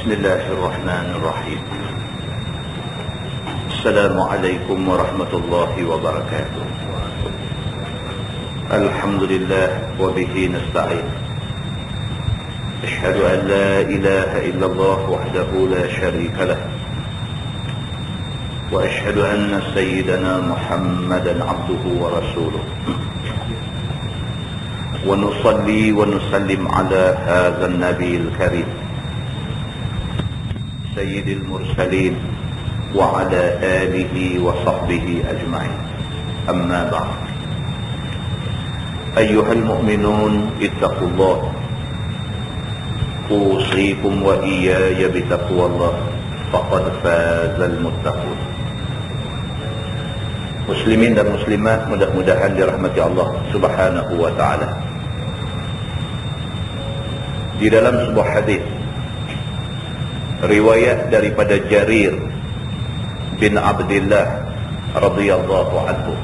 بسم الله الرحمن الرحيم. السلام عليكم ورحمة الله وبركاته. الحمد لله وبه نستعين. أشهد أن لا إله إلا الله وحده لا شريك له، وأشهد أن سيدنا محمدا عبده ورسوله، ونصلي ونسلم على هذا النبي الكريم سيد المرسلين وعلى آله وصحبه أجمعين. أما بعد، أيها المؤمنون اتقوا الله، أوصيكم وإياي بتقوى الله، فقد فاز المتقون. Muslimin dan muslimat, mudah-mudahan dirahmati Allah Subhanahu wa ta'ala. Di dalam sebuah hadis riwayat daripada Jarir bin Abdullah radhiyallahu anhu,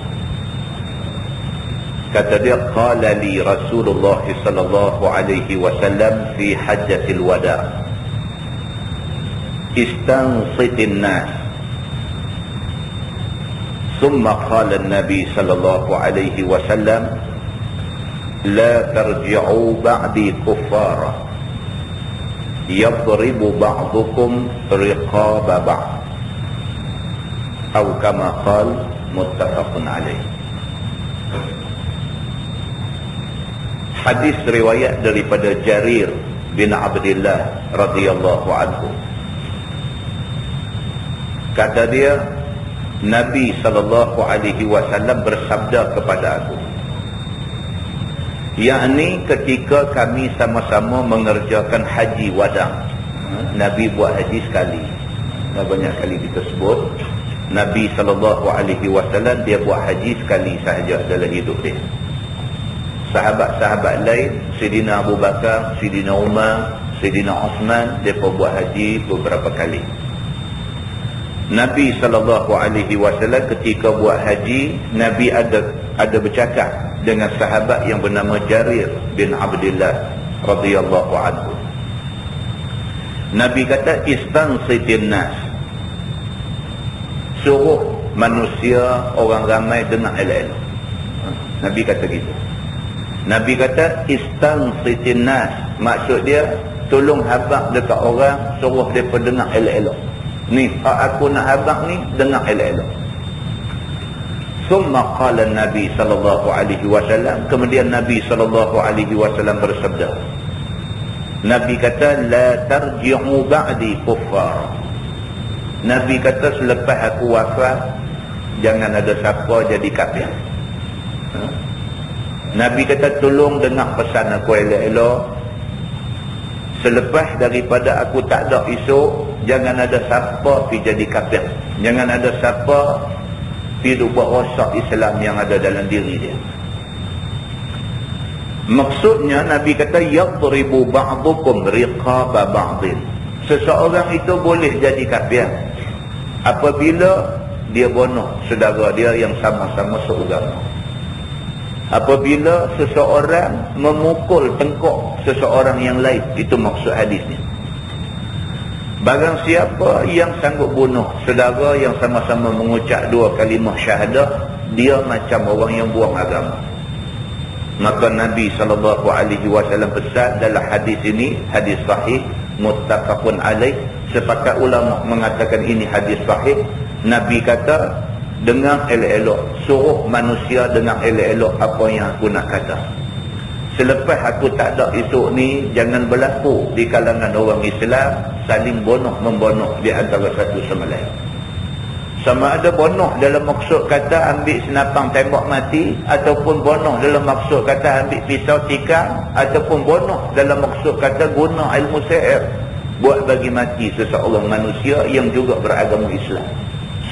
kata dia, qala li Rasulullah sallallahu alaihi wasallam fi hajjatil wada', istansitin nas. ثم قال النبي صلى الله عليه وسلم لا ترجعوا بعدي كفارا يضرب بعضكم رقاب بعض أو كما قال متفق عليه. Hadis riwayat daripada Jarir bin Abdullah radhiyallahu anhu, kata dia, Nabi sallallahu alaihi wasallam bersabda kepada aku, yakni ketika kami sama-sama mengerjakan haji wada'. Nabi buat haji sekali. Banyak kali kita sebut Nabi sallallahu alaihi wasallam dia buat haji sekali sahaja dalam hidup dia. Sahabat-sahabat lain, Sayyidina Abu Bakar, Sayyidina Umar, Sayyidina Osman, mereka buat haji beberapa kali. Nabi SAW ketika buat haji, Nabi ada bercakap dengan sahabat yang bernama Jarir bin Abdullah radhiyallahu anhu. Nabi kata, istansitin nas, suruh manusia, orang ramai dengar elok-elok. Nabi kata gitu. Nabi kata istansitin nas, maksud dia tolong habaq dekat orang, suruh mereka dengar elok-elok. Ni aku nak habaq ni, dengar elok-elok. Summa qala Nabi sallallahu alaihi wasallam, kemudian Nabi sallallahu alaihi wasallam bersabda, Nabi kata, la tarji'u ba'di kuffar. Nabi kata, selepas aku wafat jangan ada siapa jadi kafir. Nabi kata, tolong dengar pesan aku elok-elok. Selepas daripada aku tak ada esok, jangan ada siapa pergi jadi kafir. Jangan ada siapa pergi buat rosak Islam yang ada dalam diri dia. Maksudnya Nabi kata, yadribu ba'dukum riqaba ba'din. Seseorang itu boleh jadi kafir apabila dia bunuh saudara dia yang sama-sama seagama. Apabila seseorang memukul tengkuk seseorang yang lain, itu maksud hadisnya. Barang siapa yang sanggup bunuh saudara yang sama-sama mengucap dua kalimah syahadah, dia macam orang yang buang agama. Maka Nabi SAW pesan dalam hadis ini, hadis sahih muttafaqun alaih, sepakat ulama mengatakan ini hadis sahih. Nabi kata, dengar elok-elok, suruh manusia dengar elok-elok apa yang aku nak kata. Selepas aku tak ada esok ni, jangan berlaku di kalangan orang Islam saling bunuh-membunuh di antara satu sama lain. Sama ada bunuh dalam maksud kata ambil senapang tembak mati, ataupun bunuh dalam maksud kata ambil pisau tikam, ataupun bunuh dalam maksud kata guna ilmu sihir buat bagi mati seseorang manusia yang juga beragama Islam.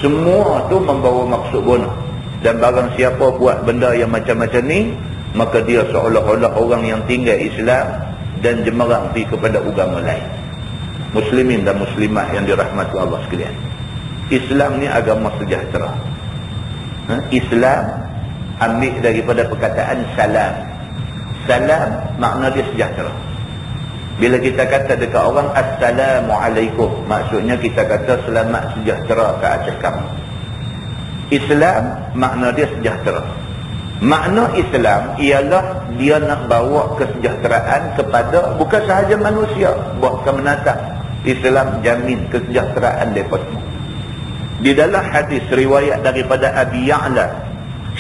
Semua tu membawa maksud bunuh. Dan barang siapa buat benda yang macam-macam ni, maka dia seolah-olah orang yang tinggal Islam dan jemerang pergi kepada agama lain. Muslimin dan muslimat yang dirahmati Allah sekalian, Islam ni agama sejahtera. Islam ambil daripada perkataan salam. Salam makna dia sejahtera. Bila kita kata dekat orang Assalamualaikum, maksudnya kita kata selamat sejahtera ke atas kamu. Islam makna dia sejahtera. Makna Islam ialah dia nak bawa kesejahteraan kepada bukan sahaja manusia, bahkan menatang. Islam jamin kesejahteraan mereka semua. Di dalam hadis riwayat daripada Abi Ya'la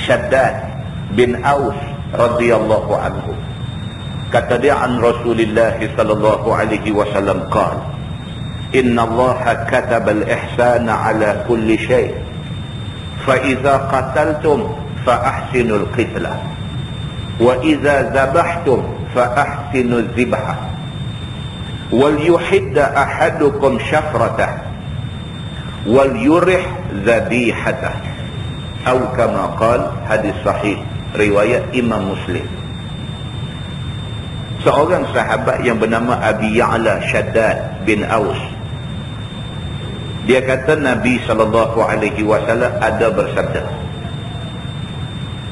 Shaddad bin Aus radhiyallahu anhu, kata dia an Rasulullah sallallahu alaihi wasallam qala inna Allah kataba al-ihsana ala kulli shay fa idza qataltum fa ahsinul qitla wa idza zabahtum fa ahsinuz zibha wal yuhidda ahadukum shafratah wal yurih dhabihatah atau kama qala. Hadis sahih riwayat Imam Muslim. Seorang sahabat yang bernama Abi Ya'la Shaddad bin Aus, dia kata Nabi SAW ada bersabda.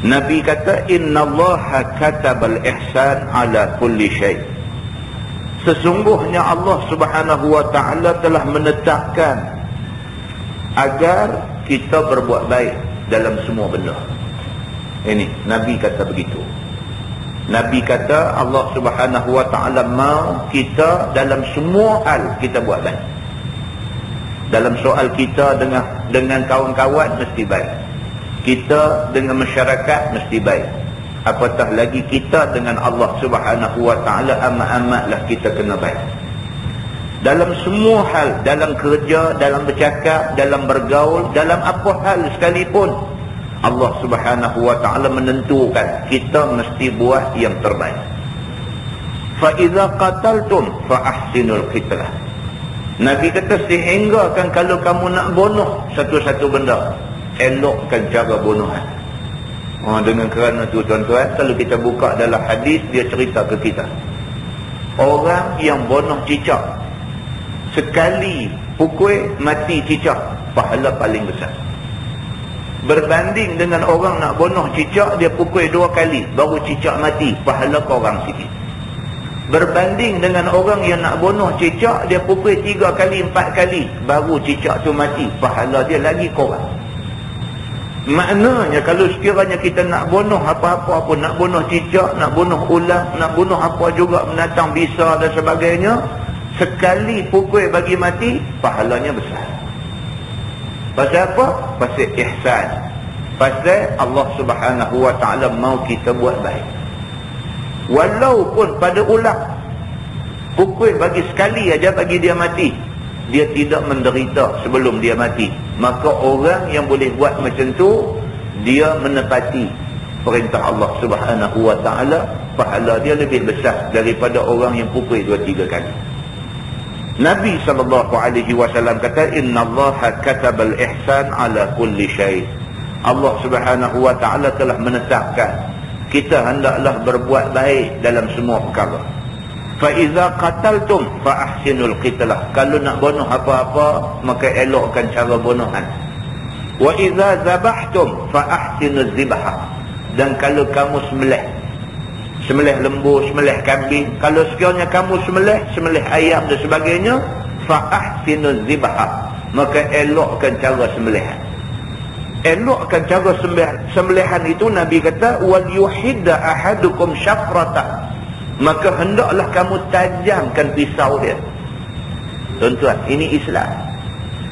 Nabi kata innallaha katabal ihsan ala kulli syai. Sesungguhnya Allah Subhanahu wa taala telah menetapkan agar kita berbuat baik dalam semua benda. Ini Nabi kata begitu. Nabi kata Allah Subhanahu wa taala mau kita dalam semua hal kita buat baik. Dalam soal kita dengan kawan-kawan mesti baik. Kita dengan masyarakat mesti baik. Apatah lagi kita dengan Allah Subhanahu wa taala, amat-amatlah kita kena baik. Dalam semua hal, dalam kerja, dalam bercakap, dalam bergaul, dalam apa hal sekalipun, Allah Subhanahu wa taala menentukan kita mesti buat yang terbaik. Fa idza qataltum fa ahsinul qitlah. Nabi kata sehingga kan kalau kamu nak bunuh satu-satu benda, elokkan cara bunuhan. Dengan kerana tu tuan-tuan, kalau kita buka dalam hadis dia cerita ke kita, orang yang bunuh cicak sekali pukul mati cicak, pahala paling besar. Berbanding dengan orang nak bunuh cicak, dia pukul 2 kali baru cicak mati, pahala korang sikit. Berbanding dengan orang yang nak bunuh cicak, dia pukul 3 kali 4 kali baru cicak tu mati, pahala dia lagi korang. Maknanya kalau sekiranya kita nak bunuh apa-apa pun, nak bunuh cicak, nak bunuh ular, nak bunuh apa juga binatang bisa dan sebagainya, sekali pukul bagi mati, pahalanya besar. Pasal apa? Pasal ihsan. Pasal Allah Subhanahu wa taala mau kita buat baik. Walaupun pada ular, pukul bagi sekali aja bagi dia mati, dia tidak menderita sebelum dia mati. Maka orang yang boleh buat macam tu, dia menepati perintah Allah Subhanahu wa taala, pahala dia lebih besar daripada orang yang pukul 2-3 kali. Nabi SAW kata innallaha katabal ihsan ala kulli syai. Allah Subhanahu wa taala telah menetapkan kita hendaklah berbuat baik dalam semua perkara. Fa iza qataltum fa ahsinul qitlah. Kalau nak bunuh apa-apa, maka elokkan cara bunuhan. Wa iza zabahtum fa ahsinuz zibha. Dan kalau kamu sembelih lembu, sembelih kambing, kalau sekiranya kamu sembelih ayam dan sebagainya, fa ahsinuz zibha, maka elokkan cara sembelihan. Elokkan cara sembelihan itu Nabi kata wal yuhidda ahadukum syafrata, maka hendaklah kamu tajamkan pisau dia. Tuan-tuan, ini Islam.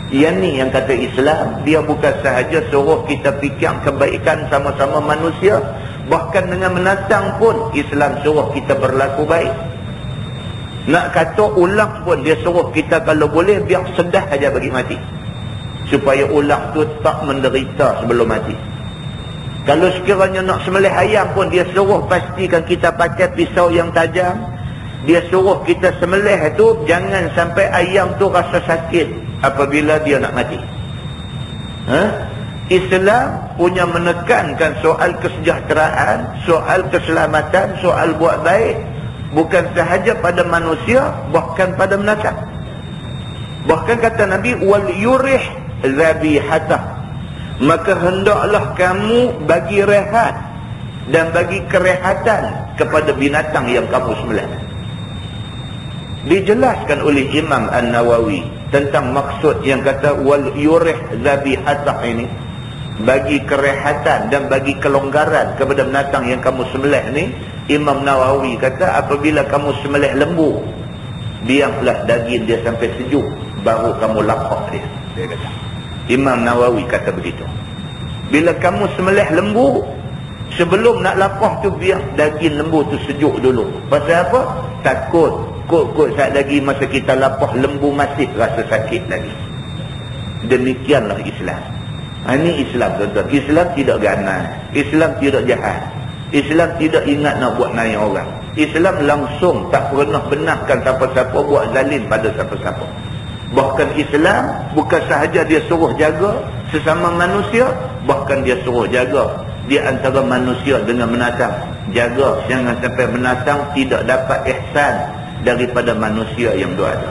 Yang ni yang kata Islam, dia bukan sahaja suruh kita fikir kebaikan sama-sama manusia, bahkan dengan menatang pun Islam suruh kita berlaku baik. Nak kata ulang pun dia suruh kita kalau boleh biar sedah aja bagi mati, supaya ulang tu tak menderita sebelum mati. Kalau sekiranya nak sembelih ayam pun dia suruh pastikan kita pakai pisau yang tajam. Dia suruh kita sembelih tu jangan sampai ayam tu rasa sakit apabila dia nak mati. Islam punya menekankan soal kesejahteraan, soal keselamatan, soal buat baik, bukan sahaja pada manusia, bahkan pada binatang. Bahkan kata Nabi wal yurih zabihatah, maka hendaklah kamu bagi rehat dan bagi kerehatan kepada binatang yang kamu sembelih. Dijelaskan oleh Imam An-Nawawi tentang maksud yang kata wal yurih zabihatah ini, bagi kerehatan dan bagi kelonggaran kepada binatang yang kamu sembelih ni. Imam Nawawi kata apabila kamu sembelih lembu, biarlah daging dia sampai sejuk, baru kamu lapah dia kata. Imam Nawawi kata begitu. Bila kamu sembelih lembu, sebelum nak lapah tu biar daging lembu tu sejuk dulu. Pasal apa? Takut kot saat lagi masa kita lapah lembu masih rasa sakit lagi. Demikianlah Islam. Ini Islam tuan-tuan. Islam tidak ganas, Islam tidak jahat, Islam tidak ingat nak buat naik orang. Islam langsung tak pernah benarkan siapa-siapa buat zalim pada siapa-siapa. Bahkan Islam bukan sahaja dia suruh jaga sesama manusia, bahkan dia suruh jaga di antara manusia dengan binatang. Jaga jangan sampai binatang tidak dapat ihsan daripada manusia yang ada.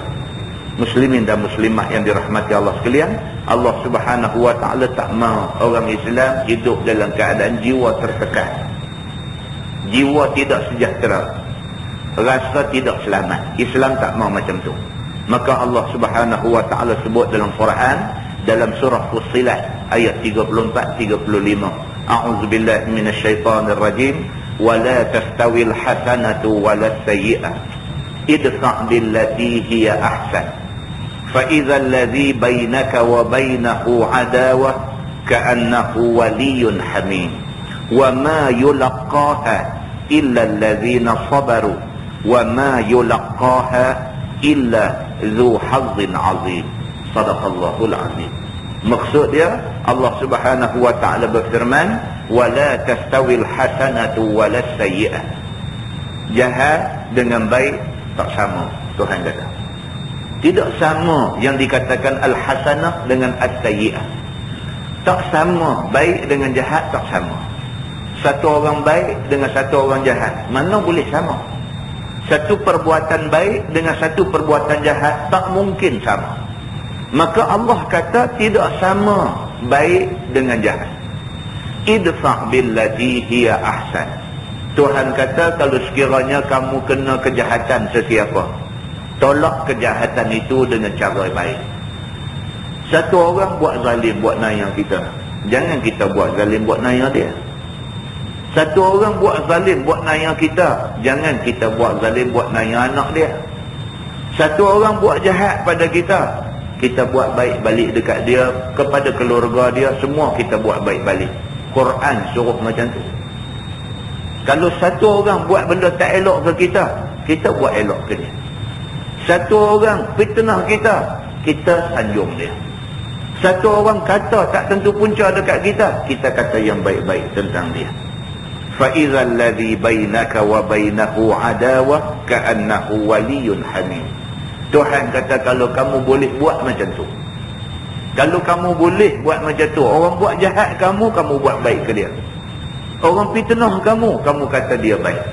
Muslimin dan muslimah yang dirahmati Allah sekalian, Allah Subhanahu wa taala tak mahu orang Islam hidup dalam keadaan jiwa tertekan, jiwa tidak sejahtera, rasa tidak selamat. Islam tak mahu macam tu. Maka Allah Subhanahu wa taala sebut dalam Quran, dalam surah Fussilat ayat 34-35, a'udzubillahi minasyaitonir rajim, wala tastawil hasanatu walas sayyi'ah idfa' billati hiya ahsan fa idzal ladzi bainaka wa bainahu adawah ka'annahu waliyyun hamim wa ma yulaqqaha illa alladzina sabaru wa ma yulaqqaha illa dzu hazzin 'azim. Sadaqallahul 'azim. Maksud dia, Allah Subhanahu wa taala berfirman, wala tastawil hasanatu walas sayyi'ah. Jahat dengan baik tak sama, Tuhan kata. Tidak sama yang dikatakan al-hasanah dengan as-sayyi'ah. Tak sama, baik dengan jahat tak sama. Satu orang baik dengan satu orang jahat, mana boleh sama? Satu perbuatan baik dengan satu perbuatan jahat tak mungkin sama. Maka Allah kata tidak sama baik dengan jahat. Idfa' billati hiya ahsan. Tuhan kata kalau sekiranya kamu kena kejahatan sesiapa, tolak kejahatan itu dengan cara baik. Satu orang buat zalim buat naya kita, jangan kita buat zalim buat naya dia. Satu orang buat zalim buat naya kita, jangan kita buat zalim buat naya anak dia. Satu orang buat jahat pada kita, kita buat baik balik dekat dia, kepada keluarga dia, semua kita buat baik balik. Quran suruh macam tu. Kalau satu orang buat benda tak elok ke kita, kita buat elok ke dia. Satu orang fitnah kita, kita sanjung dia. Satu orang kata tak tentu punca dekat kita, kita kata yang baik-baik tentang dia. فَإِذَا الَّذِي بَيْنَكَ وَبَيْنَهُ عَدَاوَةٌ كَأَنَّهُ وَلِيٌّ حَمِيمٌ. Tuhan kata kalau kamu boleh buat macam tu, kalau kamu boleh buat macam tu, orang buat jahat kamu, kamu buat baik ke dia. Orang fitnah kamu, kamu kata dia baik.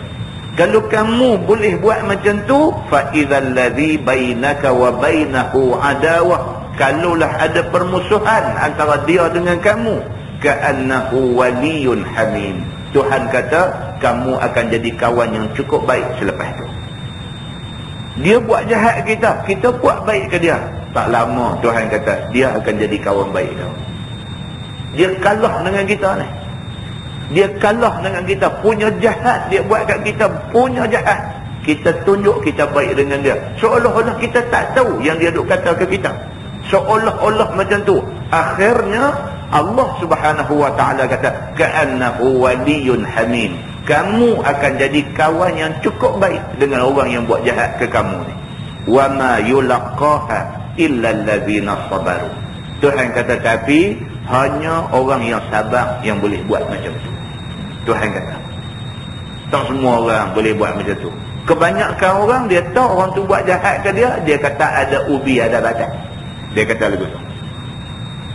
Kalau kamu boleh buat macam tu, فَإِذَا الَّذِي بَيْنَكَ وَبَيْنَهُ عَدَاوَةٌ, kalaulah ada permusuhan antara dia dengan kamu, كَأَنَّهُ وَلِيٌّ حَمِيمٌ, Tuhan kata kamu akan jadi kawan yang cukup baik selepas itu. Dia buat jahat kita, kita buat baik ke dia, tak lama Tuhan kata dia akan jadi kawan baik kamu. Dia kalah dengan kita ni. Dia kalah dengan kita. Punya jahat dia buat kat kita, punya jahat, kita tunjuk kita baik dengan dia, seolah-olah kita tak tahu yang dia duk kata ke kita, seolah-olah macam tu. Akhirnya Allah Subhanahu wa taala kata ka'annahu waliyyun hamim, kamu akan jadi kawan yang cukup baik dengan orang yang buat jahat ke kamu ni. Wa ma yulaqqaha illa allazina sabaru. Tuhan kata tapi hanya orang yang sabar yang boleh buat macam tu. Tuhan kata tak semua orang boleh buat macam tu. Kebanyakan orang dia tahu orang tu buat jahat ke dia, dia kata ada ubi ada batas. Dia kata lagu tu,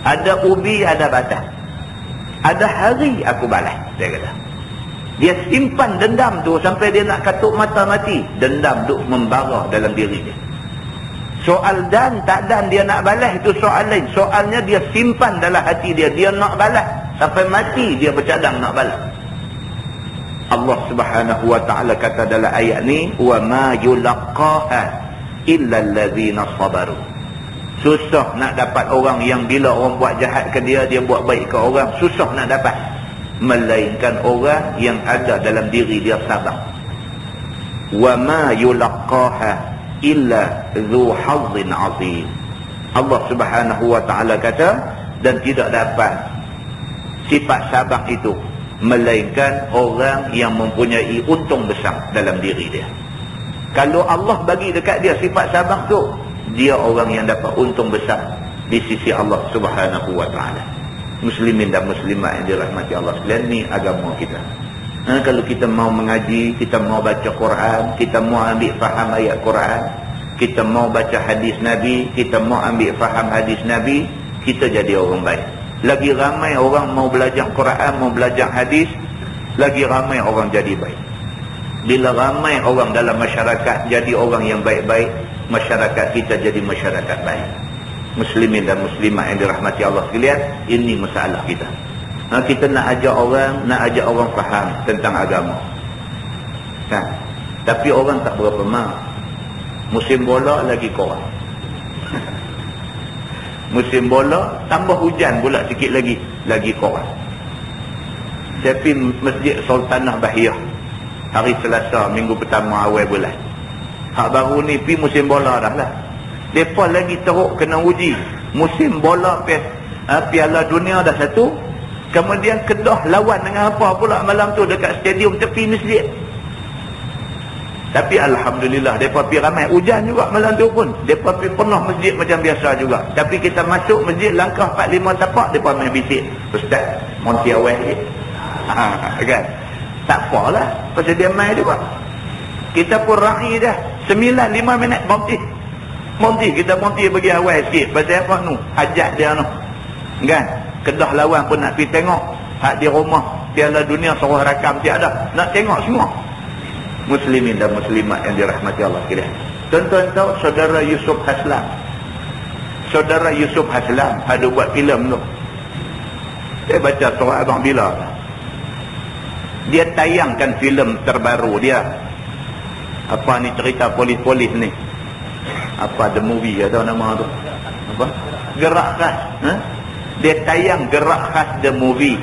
ada ubi ada batas, ada hari aku balas. Dia kata dia simpan dendam tu sampai dia nak katuk mata mati, dendam duk membara dalam diri dia. Soal dan tak dan dia nak balas itu soal lain. Soalnya dia simpan dalam hati dia, dia nak balas sampai mati, dia bercadang nak balas. Allah Subhanahu wa taala kata dalam ayat ni, wa ma yulaqqaha illa allazina sabaru. Susah nak dapat orang yang bila orang buat jahat ke dia, dia buat baik ke orang, susah nak dapat, melainkan orang yang ada dalam diri dia sabar. Wa ma yulaqaha illa dzu hazzin azim. Allah Subhanahu wa taala kata, dan tidak dapat sifat sabar itu melainkan orang yang mempunyai untung besar dalam diri dia. Kalau Allah bagi dekat dia sifat sabar tu, dia orang yang dapat untung besar di sisi Allah Subhanahu wa taala. Muslimin dan muslimat yang dirahmati Allah sekalian, ni agama kita. Kalau kita mau mengaji, kita mau baca Quran, kita mau ambil faham ayat Quran, kita mau baca hadis Nabi, kita mau ambil faham hadis Nabi, kita jadi orang baik. Lagi ramai orang mau belajar Quran, mau belajar hadis, lagi ramai orang jadi baik. Bila ramai orang dalam masyarakat jadi orang yang baik-baik, masyarakat kita jadi masyarakat baik. Muslimin dan muslimat yang dirahmati Allah sekalian, ini masalah kita. Kita nak ajak orang faham tentang agama. Tapi orang tak berapa mahu. Musim bola lagi korang. Musim bola tambah hujan pula sikit lagi korang. Saya pergi Masjid Sultanah Bahiyah hari Selasa minggu pertama awal bulan. Hak baru ni pergi musim bola dah lah. Mereka lagi teruk kena uji. Musim bola Piala Dunia dah satu. Kemudian Kedah lawan dengan apa pula malam tu dekat stadium tepi masjid. Tapi Alhamdulillah mereka pergi ramai. Hujan juga malam tu pun. Mereka pergi penuh masjid macam biasa juga. Tapi kita masuk masjid langkah 4-5 tapak, mereka main bisik. Ustaz, monti awal je. Kan? Tak apalah. Pasal dia main juga. Kita pun rahi dah. 9-5 minit monti. Kita monti bagi awal sikit. Pasal apa tu? Hajat dia tu. Kan? Kedah lawan pun nak pergi tengok. Hak di rumah Piala Dunia suruh rakam tiada. Nak tengok semua. Muslimin dan muslimat yang dirahmati Allah sekalian. Tuan-tuan tahu saudara Yusuf Haslam. Saudara Yusuf Haslam ada buat filem tu. Saya baca surah Abang Bila. Dia tayangkan filem terbaru dia. Apa ni cerita polis-polis ni? Apa The Movie atau nama tu? Apa? Gerak Khas. Dia tayang Gerak Khas The Movie.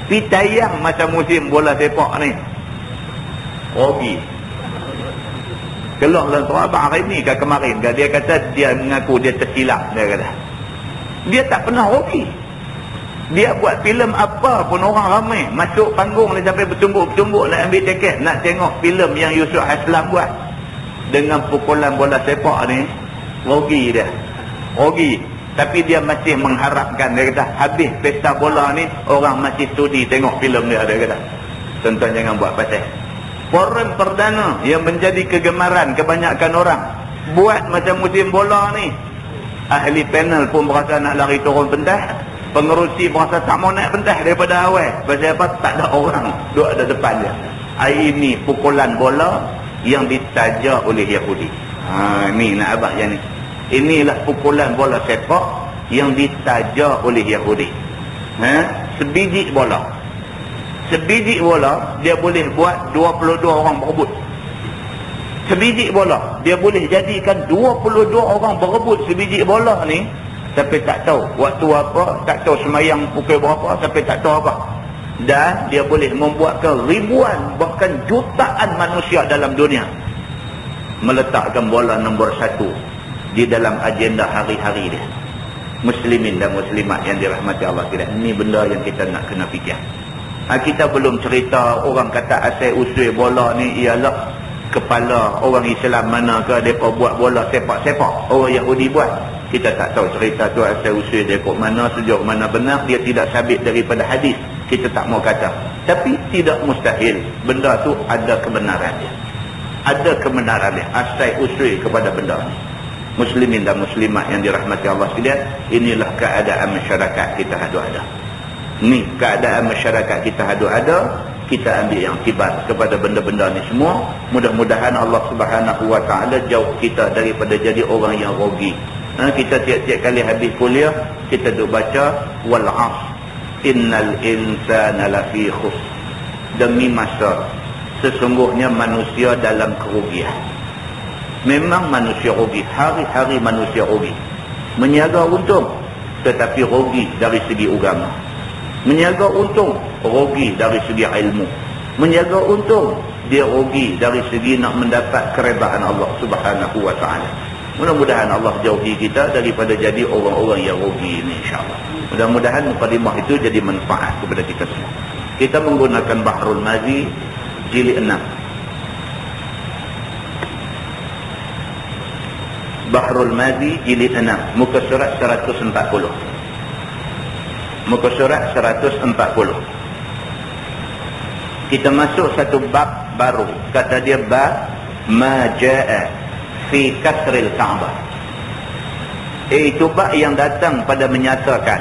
Pi tayang macam musim bola sepak ni. Rogi. Keluar dalam surah Abang hari ni ke kemarin ke, dia kata dia mengaku dia tersilap. Dia kata dia tak pernah rogi. Dia buat filem apa pun orang ramai masuk panggung ni sampai bertumbuk-tumbuk nak ambil tiket nak tengok filem yang Yusuf Haslam buat. Dengan pukulan bola sepak ni rogi dia. Rogi. Tapi dia masih mengharapkan, dia kata habis pesta bola ni orang masih sudi tengok filem dia kata. Tuan-tuan jangan buat pasal. Forum perdana yang menjadi kegemaran kebanyakan orang buat macam musim bola ni. Ahli panel pun berasa nak lari turun pentas. Pengerusi berasa tak mau naik pentas daripada awal. Pasal apa? Tak ada orang duduk ada depan dia. Ini pukulan bola yang ditaja oleh Yahudi. Ni nak abang yang ni. Inilah pukulan bola sepak yang ditaja oleh Yahudi. Sebiji bola. Sebiji bola dia boleh buat 22 orang berebut. Sebiji bola dia boleh jadikan 22 orang berebut sebiji bola ni. Sampai tak tahu waktu apa, tak tahu semayang pukul berapa, sampai tak tahu apa. Dan dia boleh membuatkan ribuan bahkan jutaan manusia dalam dunia meletakkan bola nombor 1 di dalam agenda hari-hari dia. Muslimin dan muslimat yang dirahmati Allah sekalian, ini benda yang kita nak kena fikir. Kita belum cerita orang kata asal usul bola ni ialah kepala orang Islam mana ke mereka buat bola sepak-sepak, orang Yahudi buat. Kita tak tahu cerita tu asal usul dia kok mana, sejauh mana benar. Dia tidak sabit daripada hadis, kita tak mau kata. Tapi tidak mustahil benda tu ada kebenaran dia. Ada kebenaran dia, asal usul kepada benda ni. Muslimin dan muslimat yang dirahmati Allah sekalian, inilah keadaan masyarakat kita ada. Ni keadaan masyarakat kita ada. Kita ambil yang tibat kepada benda-benda ni semua. Mudah-mudahan Allah Subhanahu wa taala jauh kita daripada jadi orang yang rogi. Kita tiap-tiap kali habis kuliah kita duk baca wal 'asr innal insana lafi khusr. Demi masa sesungguhnya manusia dalam kerugian. Memang manusia rugi, hari-hari manusia rugi. Meniaga untung, tetapi rugi dari segi agama. Meniaga untung, rugi dari segi ilmu. Meniaga untung, dia rugi dari segi nak mendapat keredaan Allah Subhanahu wa ta'ala. Mudah-mudahan Allah jauhi kita daripada jadi orang-orang yang rugi ini, insyaAllah. Mudah-mudahan mukadimah itu jadi manfaat kepada kita semua. Kita menggunakan Bahrul Mazi jilid 6. Bahrul Mazi jilid 6, muka surat 140. Muka surat 140. Kita masuk satu bab baru. Kata dia bab ma jaa fi kasril Ka'bah. Itu bab yang datang pada menyatakan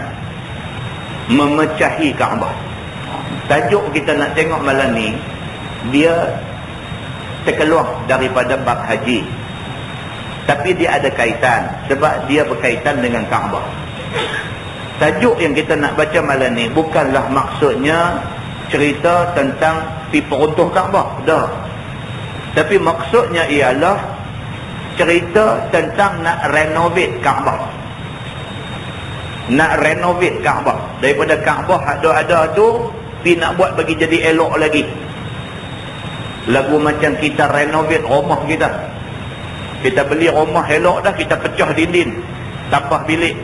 memecahi Ka'bah. Tajuk kita nak tengok malam ni, dia terkeluar daripada bab haji, tapi dia ada kaitan sebab dia berkaitan dengan Kaabah. Tajuk yang kita nak baca malam ni bukanlah maksudnya cerita tentang pi peruntuh Kaabah, dah. Tapi maksudnya ialah cerita tentang nak renovate Kaabah. Nak renovate Kaabah. Daripada Kaabah ada tu pi nak buat bagi jadi elok lagi. Lagu macam kita renovate rumah kita. Kita beli rumah elok dah, kita pecah dinding, tambah bilik.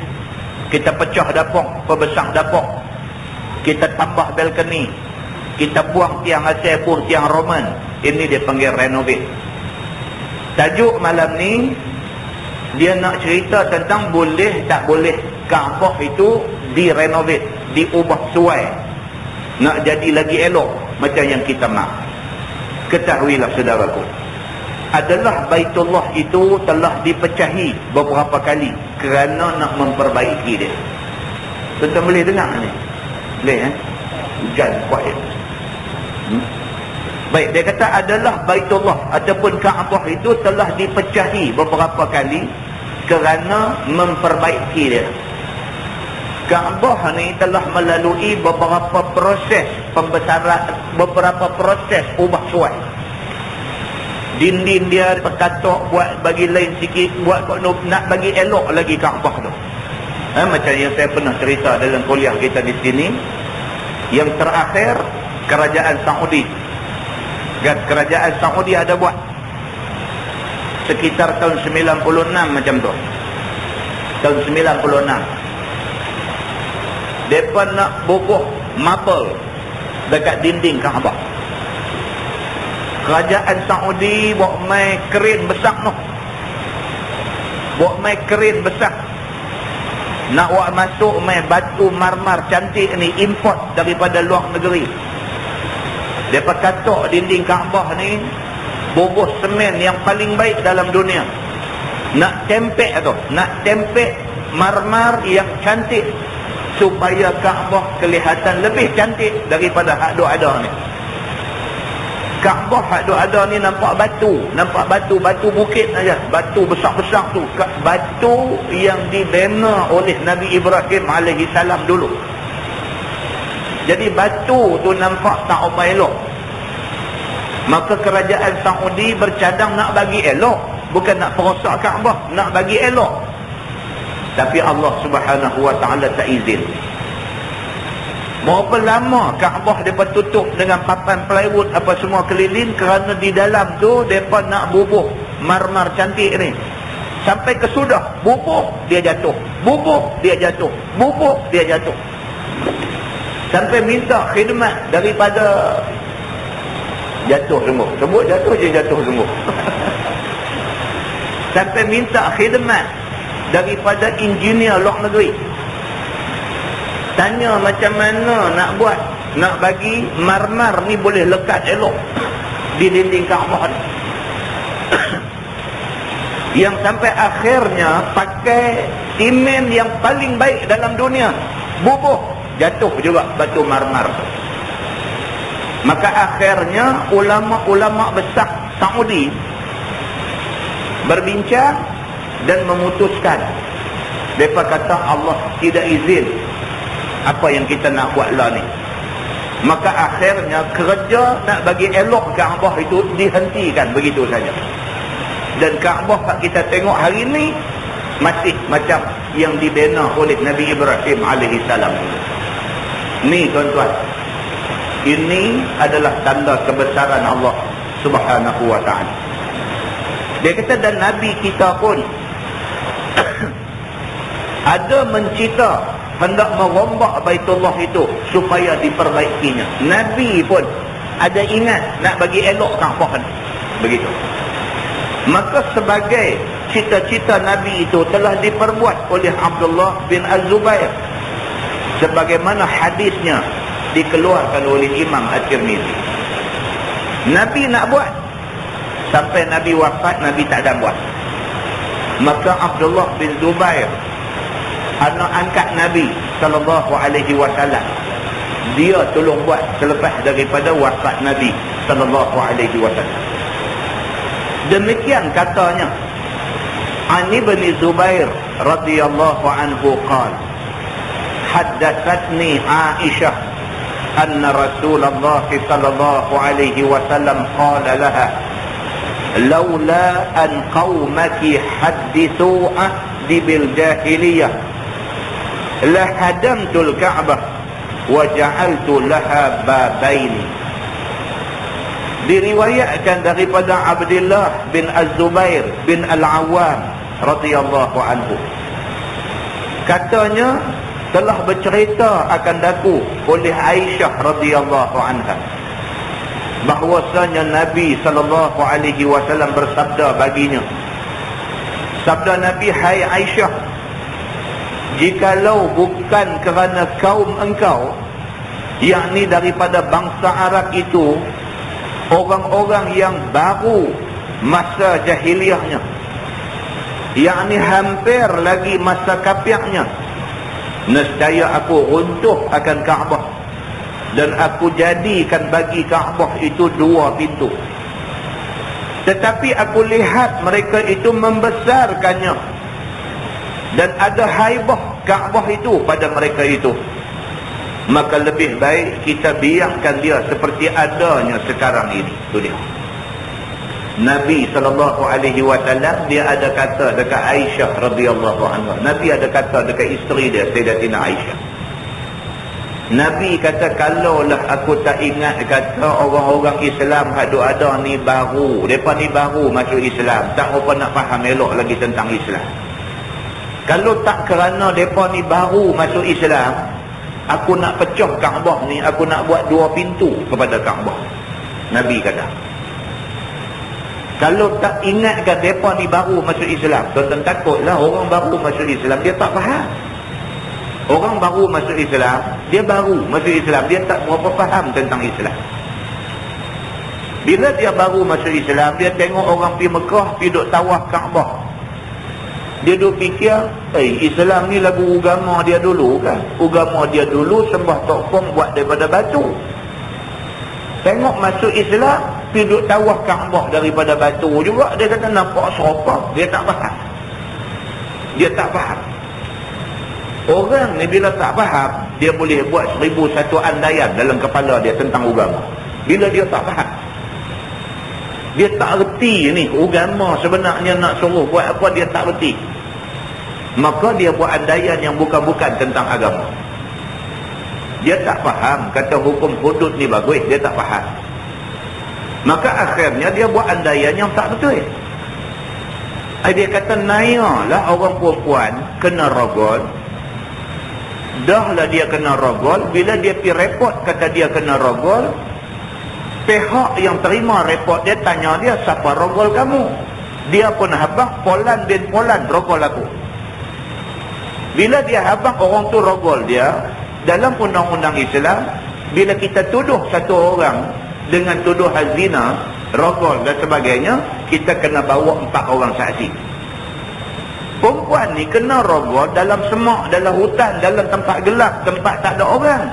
Kita pecah dapur, perbesar dapur. Kita tambah balcony. Kita buang tiang asal pun, tiang Roman. Ini dia panggil renovate. Tajuk malam ni, dia nak cerita tentang boleh tak boleh Kaabah itu direnovate, diubah suai, nak jadi lagi elok macam yang kita nak. Ketahuilah saudaraku, adalah Baitullah itu telah dipecahi beberapa kali kerana nak memperbaiki dia. Tuan-tuan boleh dengar ni? Boleh hujan kuat. Baik, dia kata adalah Baitullah ataupun Kaabah itu telah dipecahi beberapa kali kerana memperbaiki dia. Kaabah ni telah melalui beberapa proses pembesaran, beberapa proses ubah suai. Dinding dia terkatuk, buat bagi lain sikit, buat nak bagi elok lagi Kaabah tu. Macam yang saya pernah cerita dalam kuliah kita di sini, yang terakhir kerajaan Saudi. Kerajaan Saudi ada buat sekitar tahun 96 macam tu. Tahun 96. Mereka nak bubuh marble dekat dinding Kaabah. Kerajaan Saudi buat mai keren besar tu. Buat mai keren besar. Nak buat masuk mai batu marmar cantik ni import daripada luar negeri. Mereka katuk dinding Kaabah ni bubuh semen yang paling baik dalam dunia. Nak tempek tu, nak tempek marmar yang cantik supaya Kaabah kelihatan lebih cantik daripada hak duk ada ni. Kaabah hak duk ada ni nampak batu bukit aja, batu besar-besar tu, batu yang dibina oleh Nabi Ibrahim alaihi salam dulu. Jadi batu tu nampak tak apa elok. Maka kerajaan Saudi bercadang nak bagi elok, bukan nak perosak Kaabah, nak bagi elok. Tapi Allah Subhanahu wa ta'ala tak izin. Berapa lama Kaabah mereka tutup dengan papan plywood apa semua keliling, kerana di dalam tu mereka nak bubuh marmar cantik ni. Sampai kesudah bubuh dia jatuh, bubuh dia jatuh, bubuh dia jatuh. Sampai minta khidmat daripada jatuh semua. Sebut jatuh je jatuh semua. Sampai minta khidmat daripada engineer luar negeri. Tanya macam mana nak buat, nak bagi marmar ni boleh lekat elok di dinding Kaabah ni. Yang sampai akhirnya pakai simen yang paling baik dalam dunia, bubuh, jatuh juga batu marmar tu. Maka akhirnya ulama-ulama besar Saudi berbincang dan memutuskan. Mereka kata Allah tidak izin apa yang kita nak buat lah ni. Maka akhirnya kerja nak bagi elok Kaabah itu dihentikan begitu saja. Dan Kaabah kita tengok hari ni masih macam yang dibina oleh Nabi Ibrahim alaihissalam. Ni tuan-tuan, ini adalah tanda kebesaran Allah Subhanahu wa ta'ala. Dia kata, dan Nabi kita pun ada mencita hendak merombak Baitullah itu supaya diperbaikinya. Nabi pun ada ingat nak bagi elok Kaabah ni. Begitu. Maka sebagai cita-cita Nabi itu telah diperbuat oleh Abdullah bin Az-Zubair, sebagaimana hadisnya dikeluarkan oleh Imam At-Tirmizi. Nabi nak buat, sampai Nabi wafat Nabi tak ada buat. Maka Abdullah bin Zubair, anak angkat Nabi SAW, dia tolong buat selepas daripada wafat Nabi SAW. Demikian katanya, Ani bin Zubair radhiyallahu anhu qala, haddatsatni Aisyah anna Rasulullah sallallahu alaihi wasallam qala laha, laula an qaumaki haddithu ahdi bil jahiliyah la hadamtul Ka'bah wa ja'altu laha babaini. Diriwayatkan daripada Abdullah bin Az-Zubair bin Al-Awwam radhiyallahu anhu, katanya telah bercerita akan daku oleh Aisyah radhiyallahu anha bahwasanya Nabi sallallahu alaihi wasallam bersabda baginya, sabda Nabi, hai Aisyah, jikalau bukan kerana kaum engkau, yakni daripada bangsa Arab itu, orang-orang yang baru masa jahiliahnya, yakni hampir lagi masa kafirnya, nescaya aku runtuh akan Kaabah dan aku jadikan bagi Kaabah itu 2 pintu. Tetapi aku lihat mereka itu membesarkannya dan ada haibah Kaabah itu pada mereka itu. Maka lebih baik kita biarkan dia seperti adanya sekarang ini. Itu dia. Nabi SAW dia ada kata dekat Aisyah radhiyallahu anha. Nabi ada kata dekat isteri dia, Sayyidatina Aisyah. Nabi kata, kalaulah aku tak ingat kata orang-orang Islam hadut ada ni baru, mereka ni baru masuk Islam, tak apa nak faham elok lagi tentang Islam. Kalau tak kerana mereka ni baru masuk Islam, aku nak pecah Kaabah ni, aku nak buat 2 pintu kepada Kaabah. Nabi kata, kalau tak ingatkan mereka ni baru masuk Islam, tuan-tuan takutlah orang baru masuk Islam, dia tak faham. Orang baru masuk Islam, dia baru masuk Islam, dia tak berapa faham tentang Islam. Bila dia baru masuk Islam, dia tengok orang pergi Mekah, pergi duk tawaf Kaabah, dia duk fikir, Islam ni lagu agama dia dulu kan. Agama dia dulu sembah tokong buat daripada batu. Tengok masuk Islam, pergi duk tawaf Kaabah daripada batu juga, dia kata nampak seropah. Dia tak faham. Dia tak faham. Orang ni bila tak faham, dia boleh buat 1001 andaian dalam kepala dia tentang agama. Bila dia tak faham, dia tak reti ni agama sebenarnya nak suruh buat apa, dia tak reti, maka dia buat andaian yang bukan-bukan tentang agama. Dia tak faham kata hukum hudud ni bagus, dia tak faham, maka akhirnya dia buat andaian yang tak betul. Dia kata, naiklah orang perempuan kena rogol. Dah lah dia kena rogol, bila dia pergi report kata dia kena rogol, pihak yang terima report dia tanya dia, siapa rogol kamu? Dia pun habaq, Polan bin Polan rogol aku. Bila dia habaq orang tu rogol dia, dalam undang-undang Islam, bila kita tuduh satu orang dengan tuduhan zina, rogol dan sebagainya, kita kena bawa 4 orang saksi. Perempuan ni kena rogol dalam semak, dalam hutan, dalam tempat gelap, tempat tak ada orang.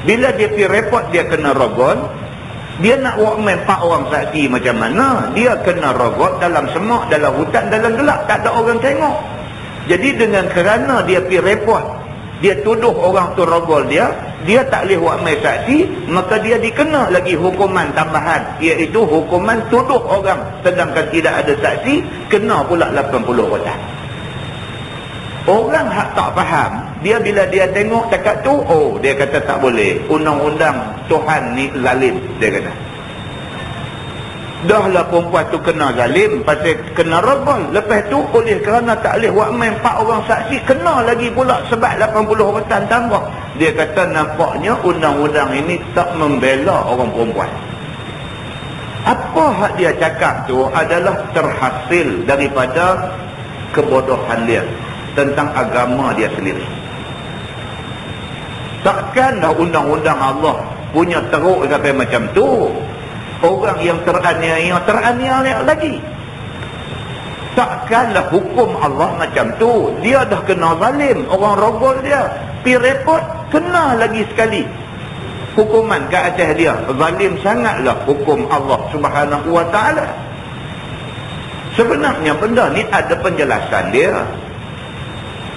Bila dia pergi report dia kena rogol, dia nak wakmen 4 orang saksi macam mana? Dia kena rogol dalam semak, dalam hutan, dalam gelap, tak ada orang tengok. Jadi dengan kerana dia pergi report dia tuduh orang tu rogol dia tak boleh buat mai saksi, maka dia dikena lagi hukuman tambahan, iaitu hukuman tuduh orang sedangkan tidak ada saksi, kena pula 80 rotan. Orang hak tak faham, dia bila dia tengok cakap tu, dia kata tak boleh, undang-undang Tuhan ni zalim, dia kata. Dah lah perempuan tu kena zalim pasal kena rogol, lepas tu oleh kerana tak boleh buat main 4 orang saksi, kena lagi pula sebab 80 rotan tambah. Dia kata nampaknya undang-undang ini tak membela orang perempuan. Apa hak dia cakap tu adalah terhasil daripada kebodohan dia tentang agama dia sendiri. Takkanlah undang-undang Allah punya teruk sampai macam tu. Orang yang teraniaya lagi. Takkanlah hukum Allah macam tu. Dia dah kena zalim, orang rogol dia, pi repot, kena lagi sekali hukuman ke atas dia. Zalim sangatlah hukum Allah Subhanahu wa ta'ala. Sebenarnya benda ni ada penjelasan dia.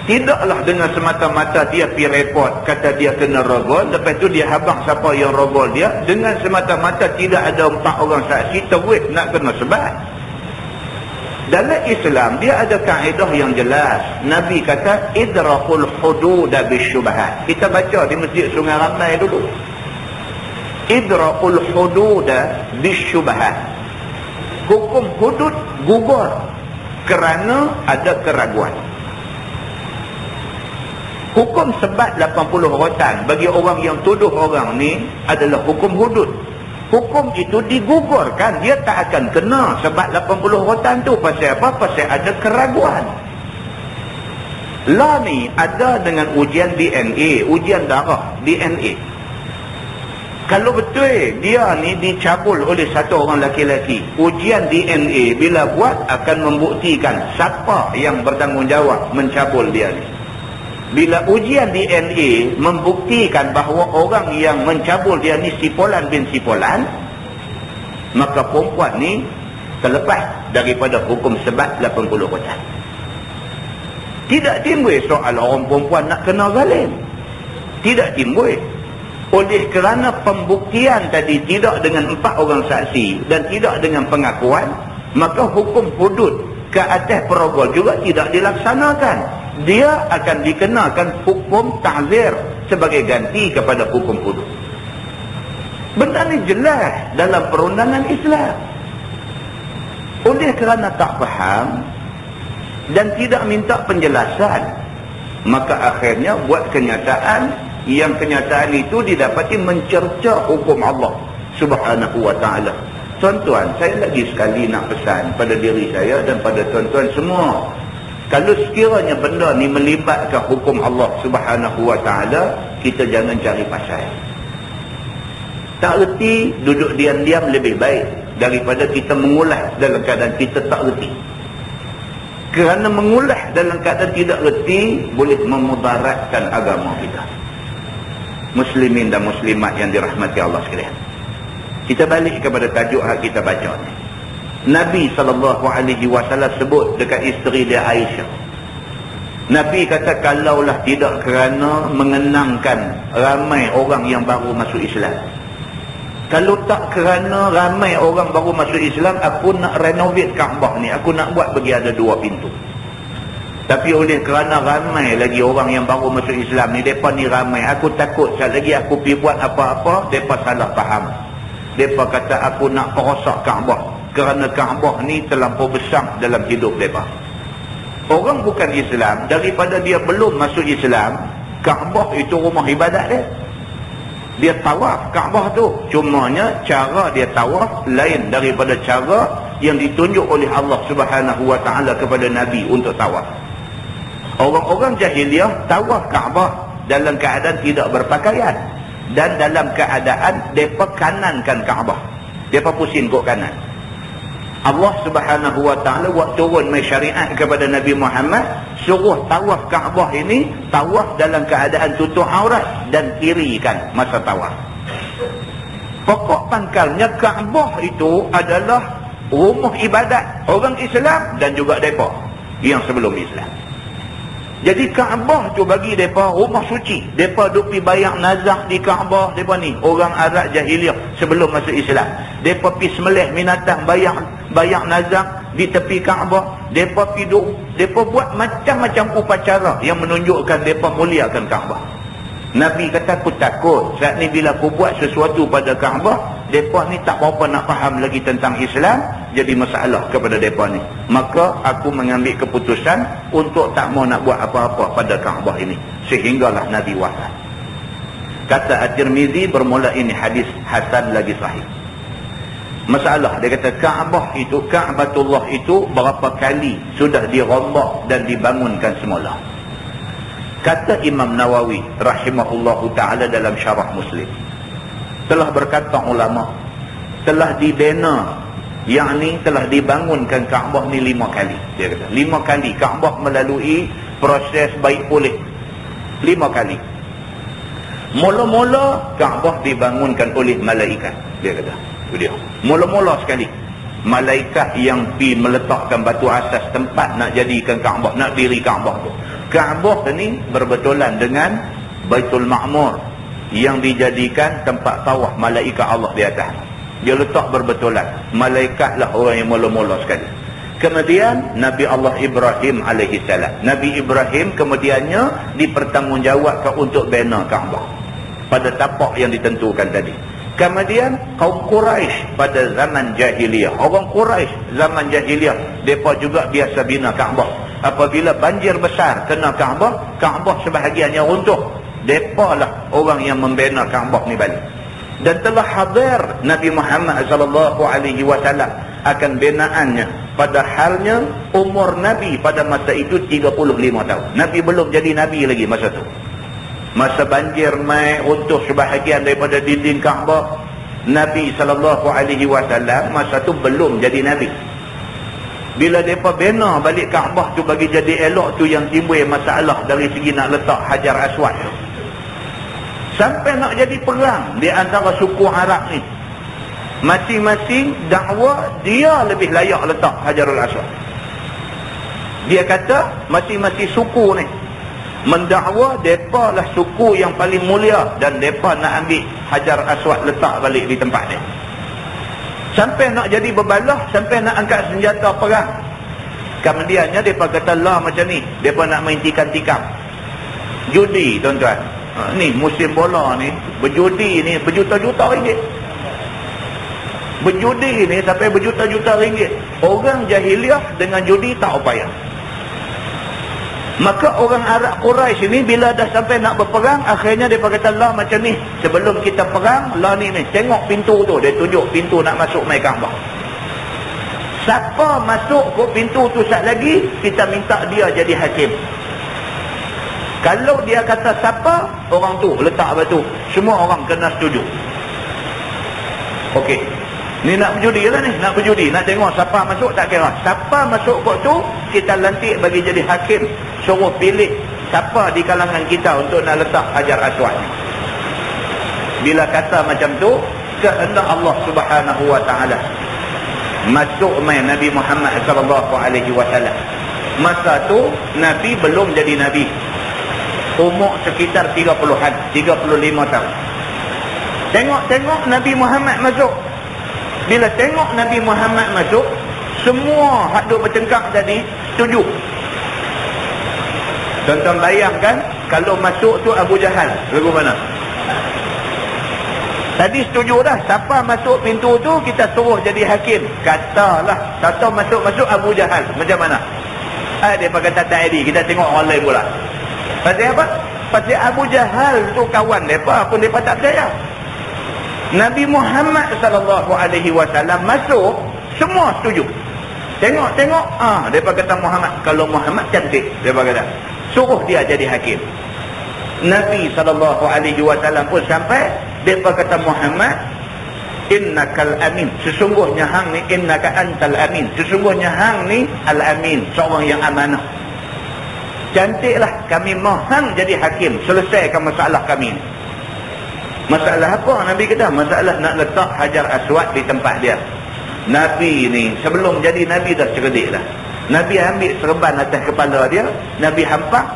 Tidaklah dengan semata-mata dia pi report kata dia kena rogol, lepas tu dia habang siapa yang rogol dia, dengan semata-mata tidak ada 4 orang saksi terus nak kena sebat. Dalam Islam dia ada kaedah yang jelas. Nabi kata idrakul hudud bisyubhat. Kita baca di Masjid Sungai Ramai dulu. Idrakul hudud bisyubhat. Hukum hudud gugur kerana ada keraguan. Hukum sebat 80 rotan bagi orang yang tuduh orang ni adalah hukum hudud. Hukum itu digugurkan, dia tak akan kena sebat 80 rotan tu. Pasal apa? Pasal ada keraguan. Law ni ada dengan ujian DNA, ujian darah, DNA. Kalau betul dia ni dicabul oleh satu orang laki-laki, ujian DNA bila buat akan membuktikan siapa yang bertanggungjawab mencabul dia ni. Bila ujian DNA membuktikan bahawa orang yang mencabul dia ni si Polan bin si Polan, maka perempuan ni terlepas daripada hukum sebat 80 rotan. Tidak timbul soal orang perempuan nak kena zalim. Tidak timbul. Oleh kerana pembuktian tadi tidak dengan 4 orang saksi dan tidak dengan pengakuan, maka hukum hudud ke atas perogol juga tidak dilaksanakan. Dia akan dikenakan hukum ta'zir sebagai ganti kepada hukum hudud. Benda ni jelas dalam perundangan Islam. Oleh kerana tak faham dan tidak minta penjelasan, maka akhirnya buat kenyataan yang kenyataan itu didapati mencerca hukum Allah Subhanahu wa ta'ala. Tuan-tuan, saya lagi sekali nak pesan pada diri saya dan pada tuan-tuan semua, kalau sekiranya benda ni melibatkan hukum Allah Subhanahu wa ta'ala, kita jangan cari pasal. Tak reti, duduk diam-diam lebih baik daripada kita mengulas dalam keadaan kita tak reti. Kerana mengulas dalam keadaan tidak reti boleh memudaratkan agama kita. Muslimin dan muslimat yang dirahmati Allah sekalian. Kita balik kepada tajuk yang kita baca ni. Nabi SAW sebut dekat isteri dia Aisyah. Nabi kata kalaulah tidak kerana mengenangkan ramai orang yang baru masuk Islam. Kalau tak kerana ramai orang baru masuk Islam, aku nak renovate Kaabah ni. Aku nak buat bagi ada 2 pintu. Tapi oleh kerana ramai lagi orang yang baru masuk Islam ni, mereka ni ramai, aku takut sekali lagi aku pergi buat apa-apa, mereka salah faham. Mereka kata aku nak perosak Kaabah. Kerana Kaabah ni terlampau besar dalam hidup mereka. Orang bukan Islam, daripada dia belum masuk Islam, Kaabah itu rumah ibadat dia. Dia tawaf Kaabah tu. Cumanya cara dia tawaf lain daripada cara yang ditunjuk oleh Allah Subhanahu wa ta'ala kepada Nabi untuk tawaf. Orang-orang jahiliah tawaf Kaabah dalam keadaan tidak berpakaian. Dan dalam keadaan mereka kanankan Kaabah. Mereka pusing kok kanan. Allah Subhanahu wa ta'ala buat turun mai syariat kepada Nabi Muhammad, suruh tawaf Kaabah ini, tawaf dalam keadaan tutup aurat dan kirikan masa tawaf. Pokok pangkalnya Kaabah itu adalah rumah ibadat orang Islam dan juga mereka yang sebelum Islam. Jadi Kaabah tu bagi mereka rumah suci. Mereka duk pergi bayar nazak di Kaabah. Mereka ni orang Arab jahiliah sebelum masuk Islam. Mereka pergi sembelih binatang, bayar nazak di tepi Kaabah. Mereka pergi duk, mereka buat macam-macam upacara yang menunjukkan mereka muliakan Kaabah. Nabi kata, aku takut saat ni bila aku buat sesuatu pada Kaabah, mereka ni tak apa-apa nak faham lagi tentang Islam, jadi masalah kepada mereka ni. Maka aku mengambil keputusan untuk tak mau nak buat apa-apa pada Kaabah ini. Sehinggalah Nabi wafat. Kata At-Tirmizi, bermula ini hadis hasan lagi sahih. Masalah, dia kata Kaabah itu, Ka'batullah itu berapa kali sudah dirombak dan dibangunkan semula. Kata Imam Nawawi rahimahullahu ta'ala dalam syarah Muslim, telah berkata ulama, telah dibina, yakni telah dibangunkan Kaabah ni 5 kali. Dia kata 5 kali Kaabah melalui proses baik pulih 5 kali. Mula-mula Kaabah dibangunkan oleh malaikat. Dia kata itu dia, mula-mula sekali malaikat yang pi meletakkan batu asas tempat nak jadikan Kaabah, nak diri Kaabah tu. Kaabah ni berbetulan dengan Baitul Ma'mur yang dijadikan tempat tawaf malaikat Allah di atas. Dia letak berbetulan. Malaikatlah orang yang mula-mula sekali. Kemudian Nabi Allah Ibrahim alaihissalam. Nabi Ibrahim kemudiannya dipertanggungjawabkan untuk bina Kaabah pada tapak yang ditentukan tadi. Kemudian kaum Quraisy pada zaman jahiliyah. Orang Quraisy zaman jahiliyah, mereka juga biasa bina Kaabah. Apabila banjir besar kena Kaabah, Kaabah sebahagiannya runtuh. Mereka lah orang yang membina Kaabah ni balik. Dan telah hadir Nabi Muhammad SAW akan binaannya. Padahalnya umur Nabi pada masa itu 35 tahun. Nabi belum jadi Nabi lagi masa tu. Masa banjir mai runtuh sebahagian daripada dinding Kaabah, Nabi SAW masa tu belum jadi Nabi. Bila mereka bina balik Kaabah tu bagi jadi elok tu, yang timbul masalah dari segi nak letak Hajar Aswad tu. Sampai nak jadi perang di antara suku Arab ni, masing-masing dakwa dia lebih layak letak Hajarul Aswad. Dia kata masing-masing suku ni mendakwa mereka lah suku yang paling mulia dan mereka nak ambil Hajar Aswad letak balik di tempat dia. Sampai nak jadi berbalah, sampai nak angkat senjata perang. Kemudiannya mereka kata lah macam ni, mereka nak main tikam-tikam judi, tuan-tuan. Ni musim bola ni, berjudi ni berjuta-juta ringgit. Berjudi ni sampai berjuta-juta ringgit. Orang jahiliah dengan judi tak upaya. Maka orang Arab Quraisy ni bila dah sampai nak berperang, akhirnya dia kata lah macam ni, sebelum kita perang lah ni tengok pintu tu. Dia tunjuk pintu nak masuk mai Kaabah. Siapa masuk ke pintu tu sat lagi, kita minta dia jadi hakim. Kalau dia kata siapa, orang tu letak batu, semua orang kena setuju. Okey, ni nak berjudi lah ni, nak berjudi, nak tengok siapa masuk tak kira. Siapa masuk kot tu, kita lantik bagi jadi hakim. Suruh pilih siapa di kalangan kita untuk nak letak Hajar Aswad. Bila kata macam tu, kehendak Allah Subhanahu wa taala. Masuk mai Nabi Muhammad SAW. Masa tu Nabi belum jadi Nabi. Umur sekitar 30-an, 35 tahun. Tengok Nabi Muhammad masuk. Bila tengok Nabi Muhammad masuk, semua hak duk bertengkar tadi setuju. Tuan-tuan bayangkan kalau masuk tu Abu Jahal, lagu mana? Tadi setuju dah, siapa masuk pintu tu kita suruh jadi hakim. Katalah satu masuk Abu Jahal, macam mana? Dia kata tak ada, kita tengok orang lain pula. Pasal apa? Pasal Abu Jahal tu kawan mereka pun mereka tak percaya. Nabi Muhammad SAW masuk, semua setuju. Tengok, mereka kata Muhammad, kalau Muhammad cantik, mereka kata suruh dia jadi hakim. Nabi SAW pun sampai, mereka kata Muhammad, innakal amin, sesungguhnya hang ni, innaka antal amin, sesungguhnya hang ni al-amin, seorang yang amanah. Cantiklah, kami mahu hang jadi hakim, selesaikan masalah kami ni. Masalah apa? Nabi kata masalah nak letak Hajar Aswad di tempat dia. Nabi ni sebelum jadi Nabi dah cerdik dah. Nabi ambil serban atas kepala dia, Nabi hampak,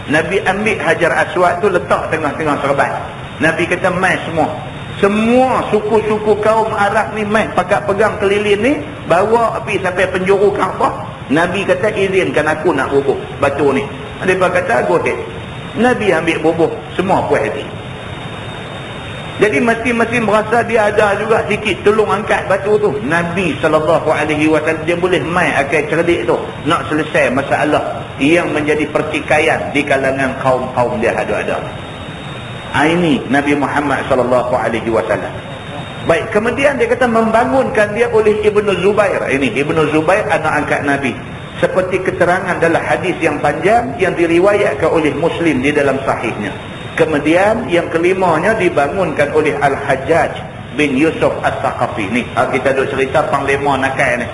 Nabi ambil Hajar Aswad tu letak tengah-tengah serban. Nabi kata mai semua suku-suku kaum Arab ni mai pakat pegang kelilin ni, bawa api sampai penjuru Kaabah. Nabi kata izinkan aku nak bubuh batu ni. Mereka kata go ahead. Nabi ambil bubuh, semua puas hati. Jadi masing-masing merasa dia ada juga sikit tolong angkat batu tu. Nabi SAW dia boleh mai akal cerdik tu nak selesai masalah yang menjadi pertikaian di kalangan kaum-kaum dia ada. Ini Nabi Muhammad SAW. Baik, kemudian dia kata membangunkan dia oleh Ibnu Zubair. Ini Ibnu Zubair anak angkat Nabi. Seperti keterangan dalam hadis yang panjang yang diriwayatkan oleh Muslim di dalam sahihnya. Kemudian yang kelimanya dibangunkan oleh Al-Hajjaj bin Yusuf As-Saqafi. Ni kita duk cerita panglima nakal ni.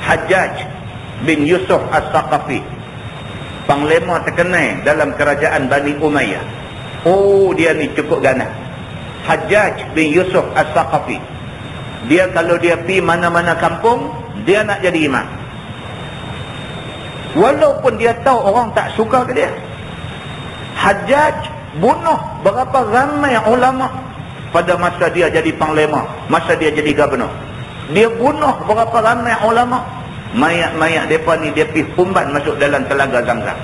Hajjaj bin Yusuf As-Saqafi, panglima terkenal dalam kerajaan Bani Umayyah. Oh, dia ni cukup ganas. Hajjaj bin Yusuf As-Saqafi, dia kalau dia pergi mana-mana kampung, dia nak jadi imam. Walaupun dia tahu orang tak suka ke dia. Hajjaj bunuh berapa ramai ulama pada masa dia jadi panglima, masa dia jadi gubernur. Dia bunuh berapa ramai ulama. Mayat-mayat mereka ni dia pergi humban masuk dalam telaga Zamzam.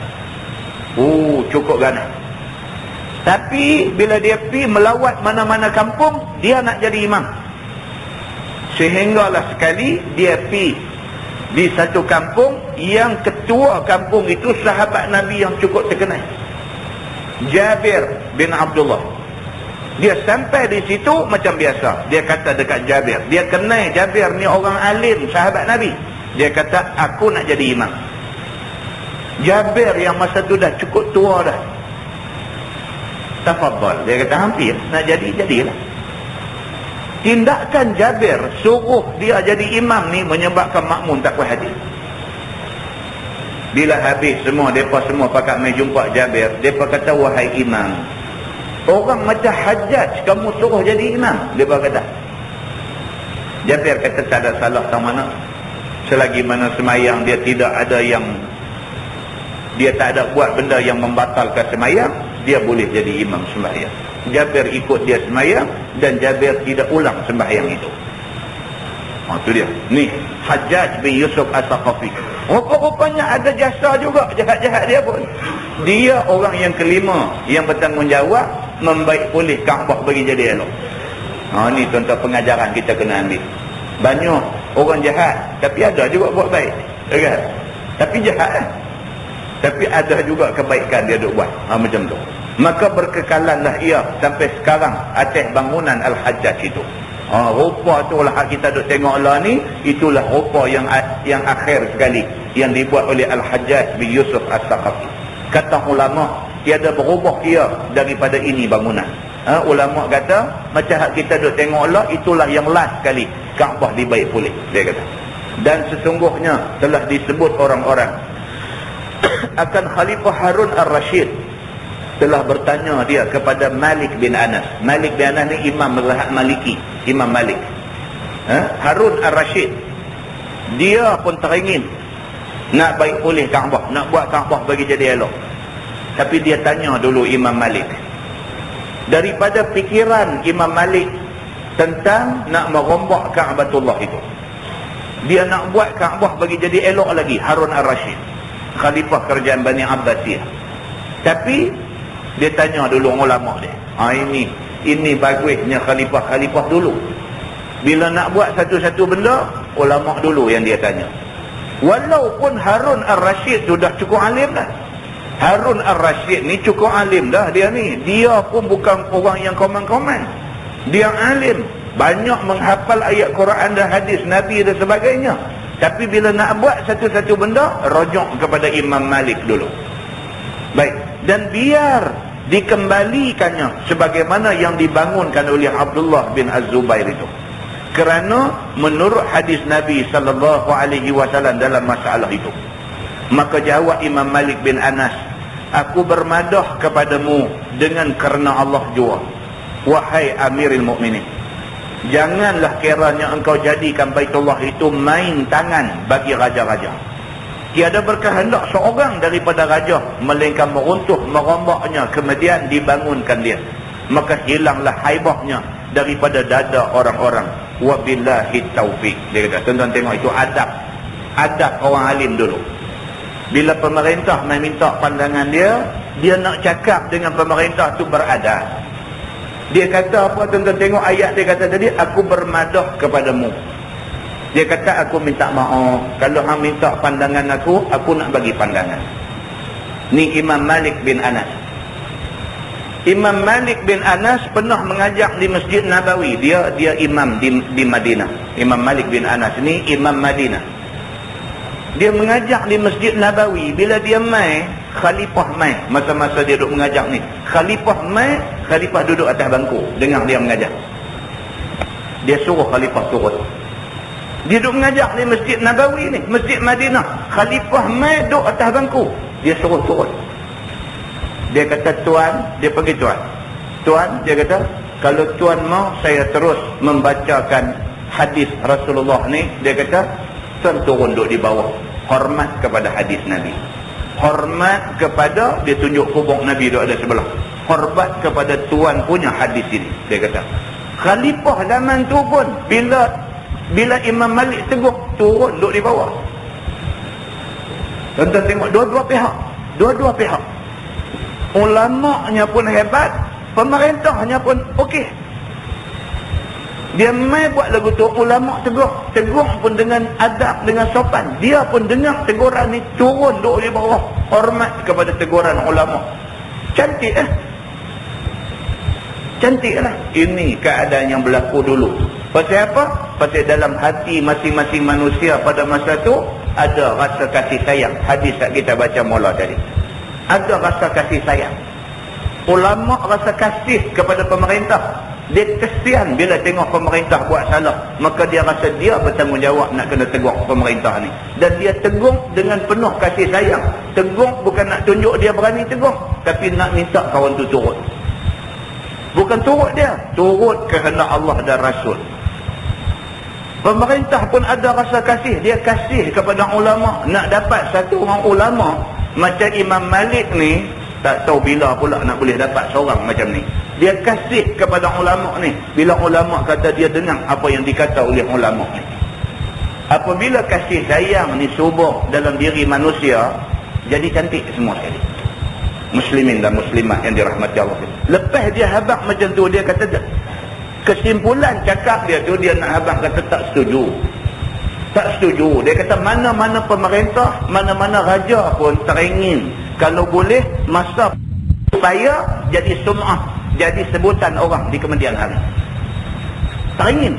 Oh, cukup ganas. Tapi bila dia pergi melawat mana-mana kampung, dia nak jadi imam. Sehinggalah sekali dia pergi di satu kampung yang ketua kampung itu sahabat Nabi yang cukup terkenal, Jabir bin Abdullah. Dia sampai di situ macam biasa. Dia kata dekat Jabir, dia kenal Jabir ni orang alim, sahabat Nabi. Dia kata aku nak jadi imam. Jabir yang masa tu dah cukup tua dah. Tafadhal, dia kata hampir nak jadilah. Tindakan Jabir suruh dia jadi imam ni menyebabkan makmum tak puas hati. Bila habis semua, mereka semua pakat mai jumpa Jabir, mereka kata wahai imam, orang macam Hajjaj kamu suruh jadi imam. Mereka kata. Jabir kata tak ada salah tang mana. Selagi mana semayang dia tidak ada yang, dia tak ada buat benda yang membatalkan semayang, dia boleh jadi imam sembahyang. Jabir ikut dia sembahyang dan Jabir tidak ulang sembahyang itu. Itu dia. Ni Hajjaj bin Yusuf As-Saqafi. Rupa-rupanya ada jasa juga jahat-jahat dia pun. Dia orang yang kelima yang bertanggungjawab membaik pulih Kaabah bagi jadi elok. Ni contoh pengajaran kita kena ambil. Banyak orang jahat tapi ada juga buat baik, kan? Tapi jahat kan? Tapi ada juga kebaikan dia duk buat. Macam tu. Maka berkekalanlah ia sampai sekarang atas bangunan Al-Hajjaj itu. Rupa tu lah kita duk tengok lah ni, itulah rupa yang akhir sekali yang dibuat oleh Al-Hajjaj bin Yusuf As-Saqafi. Kata ulama, tiada berubah ia daripada ini bangunan. Ulama kata macam kita duk tengok lah, itulah yang last kali Kaabah dibaik pulih, dia kata. Dan sesungguhnya telah disebut orang-orang akan Khalifah Harun Ar-Rashid telah bertanya dia kepada Malik bin Anas. Malik bin Anas ni Imam Mazhab Maliki, Imam Malik. Harun Ar-Rashid dia pun teringin nak baik pulih Kaabah, nak buat Kaabah bagi jadi elok. Tapi dia tanya dulu Imam Malik, daripada fikiran Imam Malik tentang nak merombak Kaabatullah itu, dia nak buat Kaabah bagi jadi elok lagi. Harun Ar-Rashid Khalifah kerajaan Bani Abbasiyah. Tapi dia tanya dulu ulama dia. Ini bagusnya khalifah-khalifah dulu. Bila nak buat satu-satu benda, ulama dulu yang dia tanya. Walaupun Harun Ar-Rashid tu dah cukup alim dah. Harun Ar-Rashid ni cukup alim dah dia ni. Dia pun bukan orang yang komen-komen. Dia alim. Banyak menghafal ayat Quran dan hadis Nabi dan sebagainya. Tapi bila nak buat satu-satu benda, rujuk kepada Imam Malik dulu. Baik. Dan biar dikembalikannya sebagaimana yang dibangunkan oleh Abdullah bin Az-Zubair itu. Kerana menurut hadis Nabi SAW dalam masalah itu. Maka jawab Imam Malik bin Anas, aku bermadah kepadamu dengan kerana Allah jua, wahai Amirul Mukminin. Janganlah kiranya engkau jadikan Baitullah itu main tangan bagi raja-raja. Tiada berkehendak seorang daripada raja melainkan meruntuh merombaknya, kemudian dibangunkan dia. Maka hilanglah haibahnya daripada dada orang-orang. Wabillahi taufiq. Dia kata, tuan-tuan tengok itu adab orang alim dulu. Bila pemerintah meminta pandangan dia nak cakap dengan pemerintah tu beradab. Dia kata apa, tuan-tuan tengok ayat dia kata tadi, aku bermadah kepadamu. Dia kata, aku minta maaf. Kalau hang minta pandangan aku nak bagi pandangan. Ni Imam Malik bin Anas. Imam Malik bin Anas pernah mengajak di Masjid Nabawi. Dia imam di Madinah. Imam Malik bin Anas ni imam Madinah. Dia mengajak di Masjid Nabawi. Bila dia mai, khalifah mai. Masa-masa dia duduk mengajak ni, khalifah mai, khalifah duduk atas bangku dengar dia mengajak. Dia suruh khalifah turun. Dia duduk mengajak di Masjid Nabawi ni, Masjid Madinah. Khalifah mai duduk atas bangku. Dia suruh turun. Dia kata, tuan, dia panggil tuan. Tuan, dia kata, kalau tuan mau saya terus membacakan hadis Rasulullah ni, dia kata, tuan turun duduk di bawah. Hormat kepada hadis Nabi. Hormat kepada, dia tunjuk kubur Nabi duduk ada sebelah. Hormat kepada tuan punya hadis ini, dia kata. Khalifah zaman tu pun, bila Imam Malik teguh, turun duduk di bawah. Tuan-tuan tengok, dua-dua pihak. Ulama'nya pun hebat, pemerintahnya pun okey. Dia mai buat lagu tu, ulama' tegur pun dengan adab, dengan sopan. Dia pun dengar teguran ni, turun duduk di bawah. Hormat kepada teguran ulama'. Cantik cantiklah. Ini keadaan yang berlaku dulu. Pasal apa? Pasal dalam hati masing-masing manusia pada masa tu ada rasa kasih sayang. Hadis yang kita baca mula tadi, ada rasa kasih sayang. Ulama' rasa kasih kepada pemerintah. Dia kesian bila tengok pemerintah buat salah, maka dia rasa dia bertanggungjawab nak kena tegur pemerintah ni. Dan dia tegur dengan penuh kasih sayang. Tegur bukan nak tunjuk dia berani tegur, tapi nak minta kawan tu turut. Bukan turut dia, turut kehendak Allah dan Rasul. Pemerintah pun ada rasa kasih. Dia kasih kepada ulama'. Nak dapat satu orang ulama' macam Imam Malik ni, tak tahu bila pula nak boleh dapat seorang macam ni. Dia kasih kepada ulama' ni. Bila ulama' kata, dia dengar apa yang dikata oleh ulama' ni. Apabila kasih sayang ni subuh dalam diri manusia, jadi cantik semua sekali. Muslimin dan muslimat yang dirahmati Allah. Lepas dia habaq macam tu, dia kata, kesimpulan cakap dia tu, dia nak habaq kata tak setuju. Dia kata, mana-mana pemerintah, mana-mana raja pun teringin kalau boleh masa supaya jadi sum'ah, jadi sebutan orang di kemudian hari. Teringin.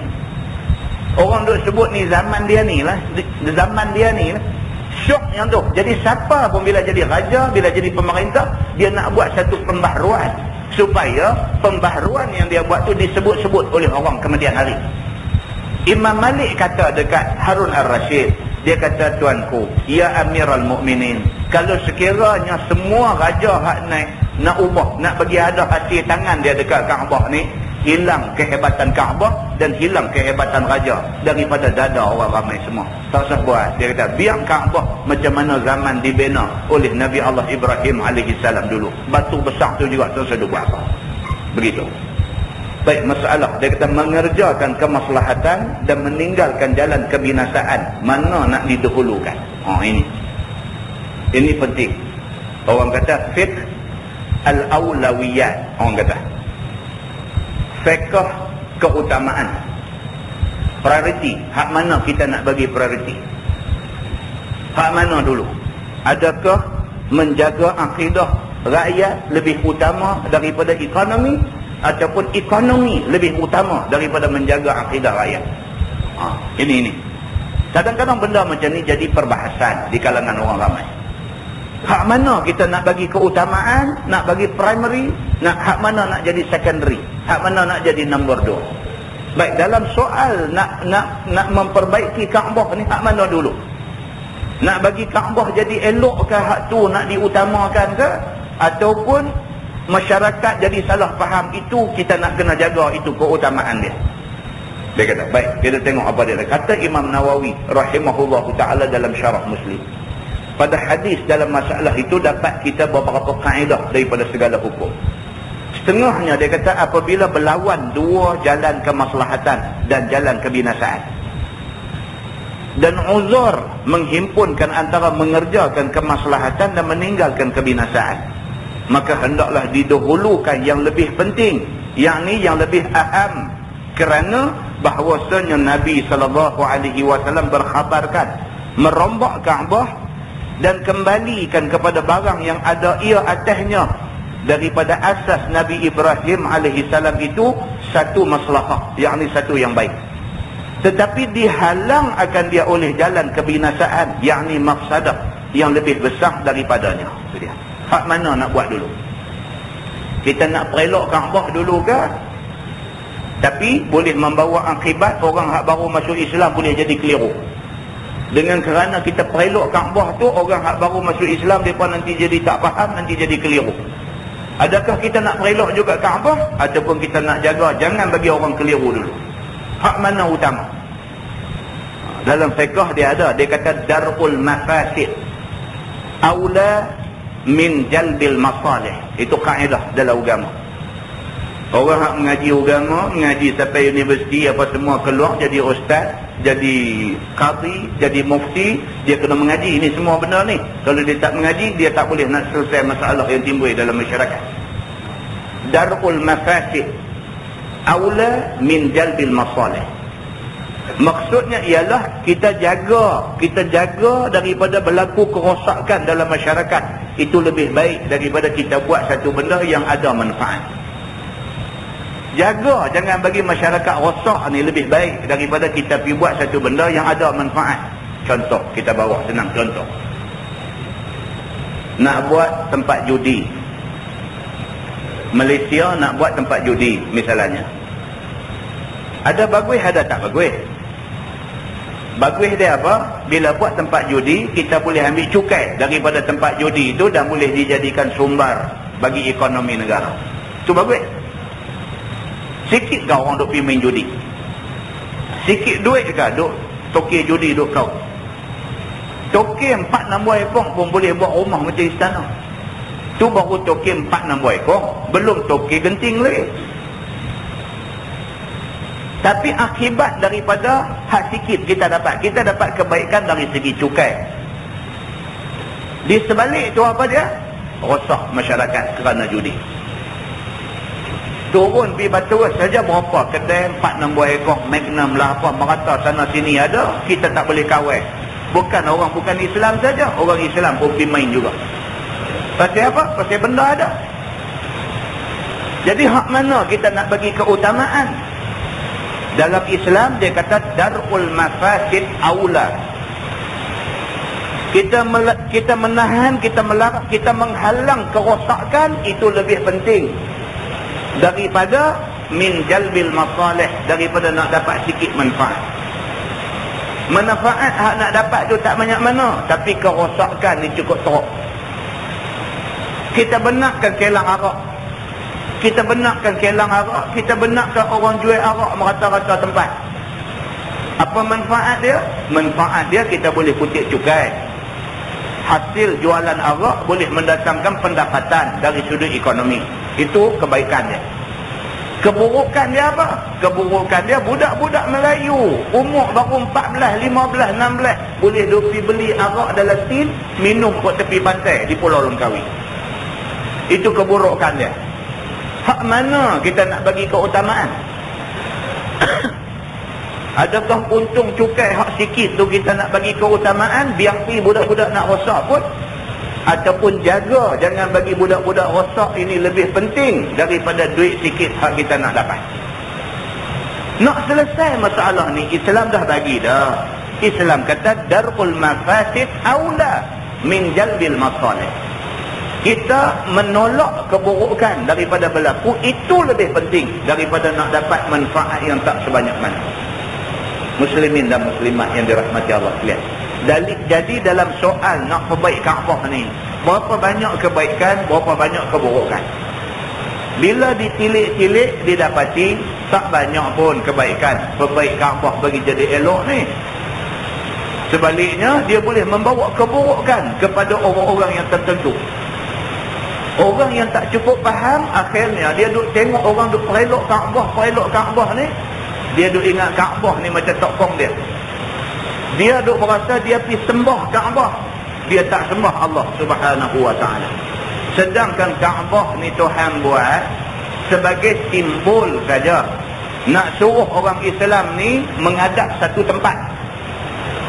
Orang duk sebut ni zaman dia ni lah, zaman dia ni lah. Syok yang tu. Jadi siapa pun bila jadi raja, bila jadi pemerintah, dia nak buat satu pembaharuan supaya pembaharuan yang dia buat tu disebut-sebut oleh orang kemudian hari. Imam Malik kata dekat Harun al-Rashid, dia kata, tuanku, ya Amirul Mukminin, kalau sekiranya semua raja hak naik nak ubah, nak bagi ada hasil tangan dia dekat Kaabah ni, hilang kehebatan Kaabah dan hilang kehebatan raja daripada dada orang ramai semua. Tak usah buat. Dia kata, biar Kaabah macam mana zaman dibina oleh Nabi Allah Ibrahim alaihissalam dulu. Batu besar tu juga tak usah buat apa. Begitu. Baik, masalah dia kata mengerjakan kemaslahatan dan meninggalkan jalan kebinasaan, mana nak didahulukan. Ini penting. Orang kata fiqh al-awlawiyat. Orang kata fiqh keutamaan, priority. Hak mana kita nak bagi priority? Hak mana dulu? Adakah menjaga akidah rakyat lebih utama daripada ekonomi, ataupun ekonomi lebih utama daripada menjaga akidah rakyat? Ini kadang-kadang benda macam ni jadi perbahasan di kalangan orang ramai. Hak mana kita nak bagi keutamaan, nak bagi primary, hak mana nak jadi secondary, hak mana nak jadi number 2. Baik, dalam soal nak memperbaiki Kaabah ni, hak mana dulu? Nak bagi Kaabah jadi elok ke, hak tu nak diutamakan ke, ataupun masyarakat jadi salah faham? Itu kita nak kena jaga, itu keutamaan dia. Dia kata, baik, kita tengok apa dia kata. Imam Nawawi rahimahullahu ta'ala dalam syarah Muslim. pada hadis dalam masalah itu dapat kita beberapa kaedah daripada segala hukum. Setengahnya dia kata apabila berlawan dua jalan kemaslahatan dan jalan kebinasaan, dan uzur menghimpunkan antara mengerjakan kemaslahatan dan meninggalkan kebinasaan, maka hendaklah didahulukan yang lebih penting, yakni yang lebih aham, kerana bahawasanya Nabi SAW berkhabarkan merombak Kaabah dan kembalikan kepada barang yang ada ia atasnya daripada asas Nabi Ibrahim alaihissalam itu satu maslahah, yakni satu yang baik, tetapi dihalang akan dia oleh jalan kebinasaan, yakni mafsadah yang lebih besar daripadanya. Itu dia. Hak mana nak buat dulu? Kita nak perelok Kaabah dulu ke? Tapi boleh membawa akibat orang hak baru masuk Islam boleh jadi keliru. Dengan kerana kita perelok Kaabah tu, orang hak baru masuk Islam mereka nanti jadi tak faham, nanti jadi keliru. Adakah kita nak perelok juga Kaabah, ataupun kita nak jaga jangan bagi orang keliru dulu? Hak mana utama? Dalam fiqh dia ada, dia kata darul mafasid aula min jalbil masalih. Itu kaedah dalam agama. Orang yang mengaji agama, mengaji sampai universiti apa semua, keluar jadi ustaz, jadi qadhi, jadi mufti, dia kena mengaji ini semua benda ni. Kalau dia tak mengaji, dia tak boleh nak selesai masalah yang timbul dalam masyarakat. Darul mafasid aula min jalbil masalih. Maksudnya ialah kita jaga daripada berlaku kerosakan dalam masyarakat. Itu lebih baik daripada kita buat satu benda yang ada manfaat. Jaga jangan bagi masyarakat rosak ni lebih baik daripada kita pergi buat satu benda yang ada manfaat. Contoh, kita bawa senang contoh. Nak buat tempat judi. Malaysia nak buat tempat judi misalnya. Ada bagus, ada tak bagus. Bagus dia apa? Bila buat tempat judi, kita boleh ambil cukai daripada tempat judi itu dan boleh dijadikan sumber bagi ekonomi negara. Itu bagus. Sikit kau orang duk pergi main judi? Sikit duit ke duk toke judi duk kau? Toke 4-6 ekor pun boleh buat rumah macam istana. Tu baru toke 4-6 ekor, belum toke genting lagi. Tapi akibat daripada hak sikit kita dapat kebaikan dari segi cukai. Di sebalik tu apa dia? Rosak masyarakat kerana judi. Turun pergi Batu saja berapa kedai 4-6 ekor Magnum lah apa merata sana sini ada, kita tak boleh kawal. Bukan Islam saja, orang Islam pun pergi main juga. Pasal apa? Pasal benda ada. Jadi hak mana kita nak bagi keutamaan? Dalam Islam dia kata darul mafasid aula. Kita menahan, kita melarang, kita menghalang kerosakan itu lebih penting daripada min jalbil masalih, daripada nak dapat sikit manfaat. Manfaat hak nak dapat tu tak banyak mana, tapi kerosakan ni cukup teruk. Kita benarkan kelang arak, kita benarkan orang jual arak merata-rata tempat. Apa manfaat dia? Manfaat dia kita boleh kutip cukai. Hasil jualan arak boleh mendatangkan pendapatan dari sudut ekonomi. Itu kebaikan dia. Keburukan dia apa? Keburukan dia budak-budak Melayu umur baru 14, 15, 16 boleh pergi beli arak dalam tin, minum kat tepi pantai di Pulau Langkawi. Itu keburukan dia. Hak mana kita nak bagi keutamaan? Adakah untung cukai hak sikit tu kita nak bagi keutamaan, biar pergi budak-budak nak rosak pun? Ataupun jaga jangan bagi budak-budak rosak ini lebih penting daripada duit sikit hak kita nak dapat? Nak selesai masalah ni, Islam dah bagi dah. Islam kata darul mafasid aula min jalbil masalih. Kita menolak keburukan daripada berlaku itu lebih penting daripada nak dapat manfaat yang tak sebanyak mana. Muslimin dan muslimat yang dirahmati Allah sekalian. Jadi dalam soal nak perbaik Kaabah ni, berapa banyak kebaikan, berapa banyak keburukan. Bila ditilik-tilik didapati tak banyak pun kebaikan. Perbaik Kaabah bagi jadi elok ni. Sebaliknya, dia boleh membawa keburukan kepada orang-orang yang tertentu. Orang yang tak cukup faham, akhirnya dia duk tengok orang duk perelok Kaabah ni. Dia duk ingat Kaabah ni macam tokong dia. Dia duk berasa dia pergi sembah Kaabah. Dia tak sembah Allah Subhanahu wa ta'ala. Sedangkan Kaabah ni Tuhan buat sebagai simbol saja. Nak suruh orang Islam ni menghadap satu tempat.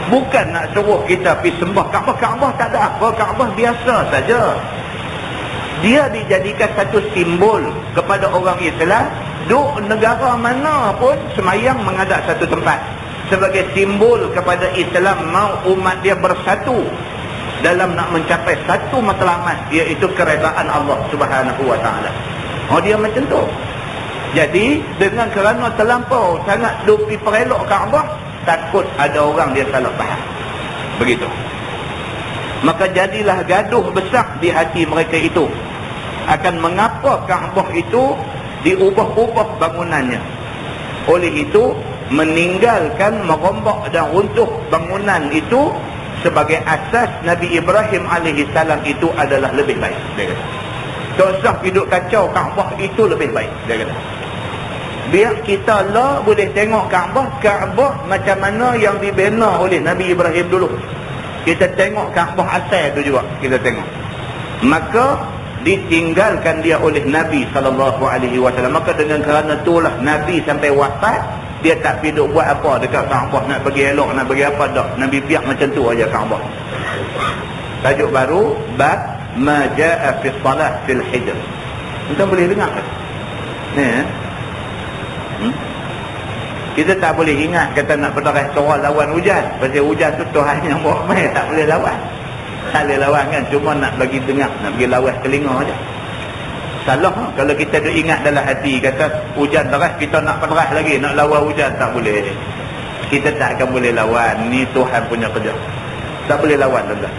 Bukan nak suruh kita pergi sembah Kaabah. Kaabah tak ada apa. Kaabah biasa saja. Dia dijadikan satu simbol kepada orang Islam. Duk negara mana pun semayang menghadap satu tempat. Sebagai simbol kepada Islam mau umat dia bersatu dalam nak mencapai satu matlamat, iaitu keredaan Allah Subhanahu wa ta'ala. Dia macam tu. Jadi dengan kerana terlampau sangat duk pergi perelok Kaabah, takut ada orang dia salah faham. Begitu. Maka jadilah gaduh besar di hati mereka itu akan mengapa Kaabah itu diubah-ubah bangunannya. Oleh itu meninggalkan, merombak dan runtuh bangunan itu sebagai asas Nabi Ibrahim alaihissalam itu adalah lebih baik, dia kata. Tak usah hidup kacau Kaabah, itu lebih baik, dia kata. Biar kita lah boleh tengok Kaabah macam mana yang dibina oleh Nabi Ibrahim dulu. Kita tengok Kaabah asal tu juga, kita tengok. Maka ditinggalkan dia oleh Nabi SAW. Maka dengan kerana itulah Nabi sampai wafat, dia tak pergi duk buat apa dekat Kaabah, nak bagi elok, nak bagi apa dak. Nabi biar macam tu aja Kaabah. Tajuk baru, bab ma jaa fi salat fil hijr. Kita boleh dengar kan? Ni kita tak boleh ingat kata nak berderas suara lawan hujan. Pasal hujan tu Tuhan yang buat main, tak boleh lawan. Tak boleh lawan kan, cuma nak bagi dengar, nak bagi lawas telinga aja. Salah kalau kita duk ingat dalam hati kata hujan deras, kita nak berderas lagi, nak lawan hujan, tak boleh. Kita tak akan boleh lawan. Ni Tuhan punya kerja. Tak boleh lawan tuan-tuan.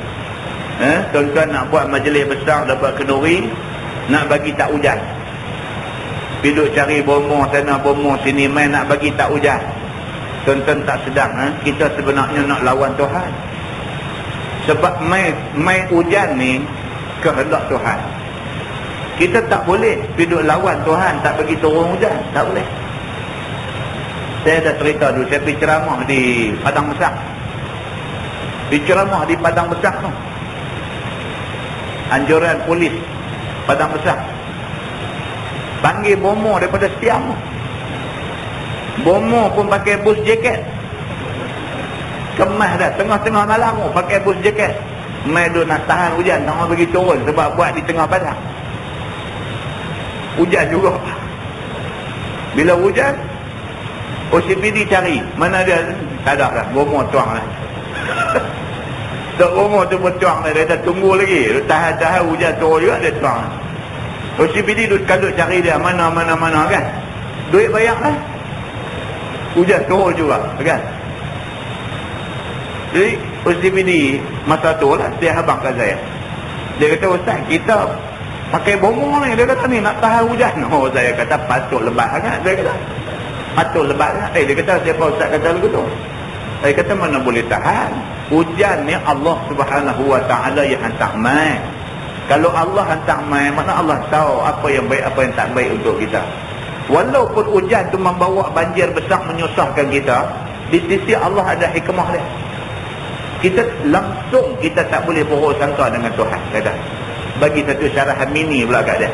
Tuan-tuan nak buat majlis besar, dapat kenduri, nak bagi tak hujan. Duduk cari bomoh sana, bomoh sini, main nak bagi tak hujan. Tuan-tuan tak sedang, kita sebenarnya nak lawan Tuhan. Sebab main hujan ni kehendak Tuhan. Kita tak boleh duduk lawan Tuhan, tak bagi turun hujan, tak boleh. Saya dah cerita dulu, saya pergi ceramah di Padang Besar. Pergi ceramah di Padang Besar tu, anjuran polis Padang Besar panggil bomoh daripada Siam. Bomoh pun pakai bus jaket, kemas dah tengah-tengah malam pakai bus jaket, mai duk nak tahan hujan, tak mau bagi turun sebab buat di tengah padang. Hujan juga. Bila hujan, OCPD cari mana dia, tak ada lah, bomoh tuang lah. Tak, bomoh tu pun tuang lah, dia dah tunggu lagi, tahan-tahan hujan turun juga, dia tuang. OCPD duk kaduk cari dia mana kan, duit bayar lah, hujan turun juga kan. Jadi OCPD masa tu lah dia habang kat saya, dia kata, Ustaz kita pakai bomoh ni, dia kata ni nak tahan hujan. Saya kata patut lebat sangat, saya kata patut lebat sangat. Dia kata siapa Ustaz kata lagu tu? Saya kata mana boleh tahan hujan ni, Allah Subhanahu wa ta'ala yang hantar mai. Kalau Allah hantar mai, mana Allah tahu apa yang baik, apa yang tak baik untuk kita. Walaupun hujan tu membawa banjir besar menyusahkan kita, di sisi Allah ada hikmah dia. Kita langsung, kita tak boleh buruk sangka dengan Tuhan. Kata bagi satu syarahan mini pula kat dia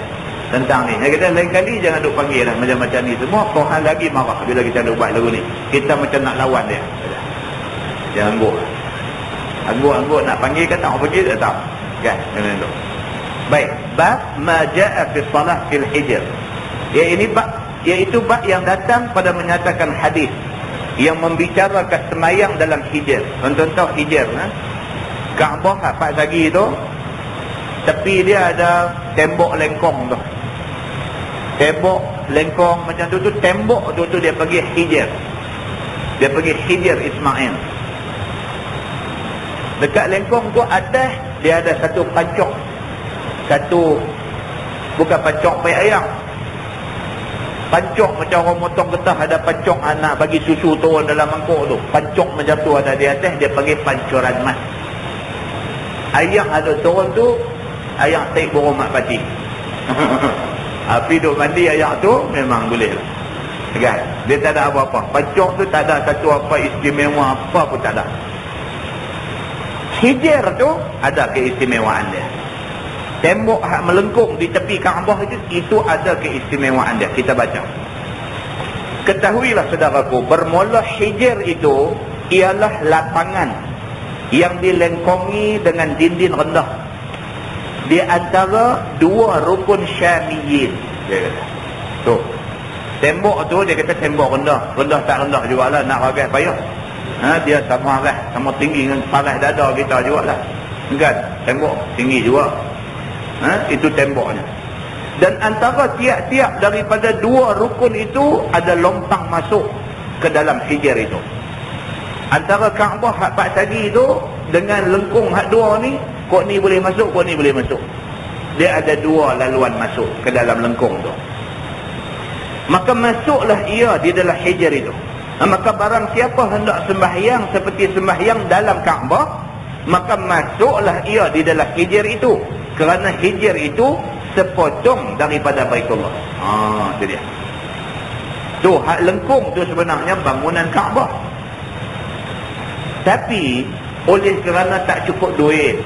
tentang ni. Dia kata lain kali jangan duk panggil lah macam-macam ni semua. Tuhan lagi marah bila kita duk buat lagu ni. Kita macam nak lawan dia. Jangan anggur nak panggil kata orang panggil tak tahu kan. Macam tu. Baik, bab ma jaa fi salah fil hijr. Iaitu bab yang datang pada menyatakan hadis yang membicarakan semayang dalam hijr. Tuan-tuan tahu hijr Kaabah apa lagi tu, tepi dia ada tembok lengkong tu. Tembok lengkong macam tu tembok tu dia panggil hijr. Dia panggil hijr Ismail. Dekat lengkong tu atas dia ada satu pancok. Satu, bukan pancok bayi ayam, Pancok macam orang motong getah, ada pancok anak bagi susu turun dalam mangkuk tu. Pancok macam tu ada di atas, dia panggil pancoran mas. Ayam ada turun tu, ayam taik burung mak pati. Api duk mandi ayam tu memang boleh lah. Kan? Dia tak ada apa-apa. Pancok tu tak ada satu apa istimewa, apa pun tak ada. Hijr tu ada keistimewaan dia. Tembok hak melengkung di tepi Kaabah itu ada keistimewaan dia. Kita baca. Ketahuilah saudaraku, bermula hijr itu ialah lapangan yang dilengkongi dengan dinding rendah di antara dua rukun Syamiyin. Dia kata. Tu. Tembok tu dia kata tembok rendah. Rendah tak rendah jugalah, nak ragas payah. Dia sama arah, sama tinggi dengan paras dada kita jugalah. Kan? Tembok tinggi juga. Itu temboknya. Dan antara tiap-tiap daripada dua rukun itu ada lompang masuk ke dalam hijr itu. Antara Kaabah hak pak tadi itu dengan lengkung hak dua ni, kok ni boleh masuk, kok ni boleh masuk. Dia ada dua laluan masuk ke dalam lengkung tu. Maka masuklah ia di dalam hijr itu. Maka barang siapa hendak sembahyang seperti sembahyang dalam Kaabah, maka masuklah ia di dalam hijr itu. Kerana hijr itu sepotong daripada Baitullah. Itu dia. Tu hak lengkung tu sebenarnya bangunan Kaabah. Tapi oleh kerana tak cukup duit,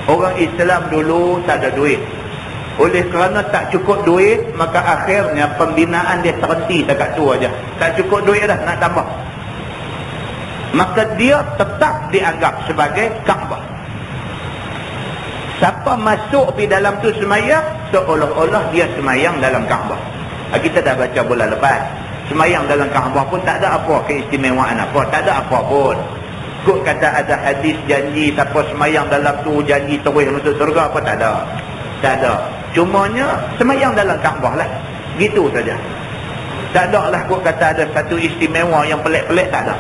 orang Islam dulu tak ada duit. Oleh kerana tak cukup duit, maka akhirnya pembinaan dia terhenti dekat tu aja. Tak cukup duit dah nak tambah. Maka dia tetap dianggap sebagai Kaabah. Siapa masuk di dalam tu semayang, seolah-olah dia semayang dalam Kaabah. Kita dah baca bulan lepas. Semayang dalam Kaabah pun tak ada apa keistimewaan apa. Tak ada apa pun. Kok kata ada hadis janji siapa semayang dalam tu janji terus masuk surga apa, tak ada. Tak ada. Cumanya semayang dalam Kaabah lah. Gitu saja. Tak ada lah kok kata ada satu istimewa yang pelik-pelik, tak ada.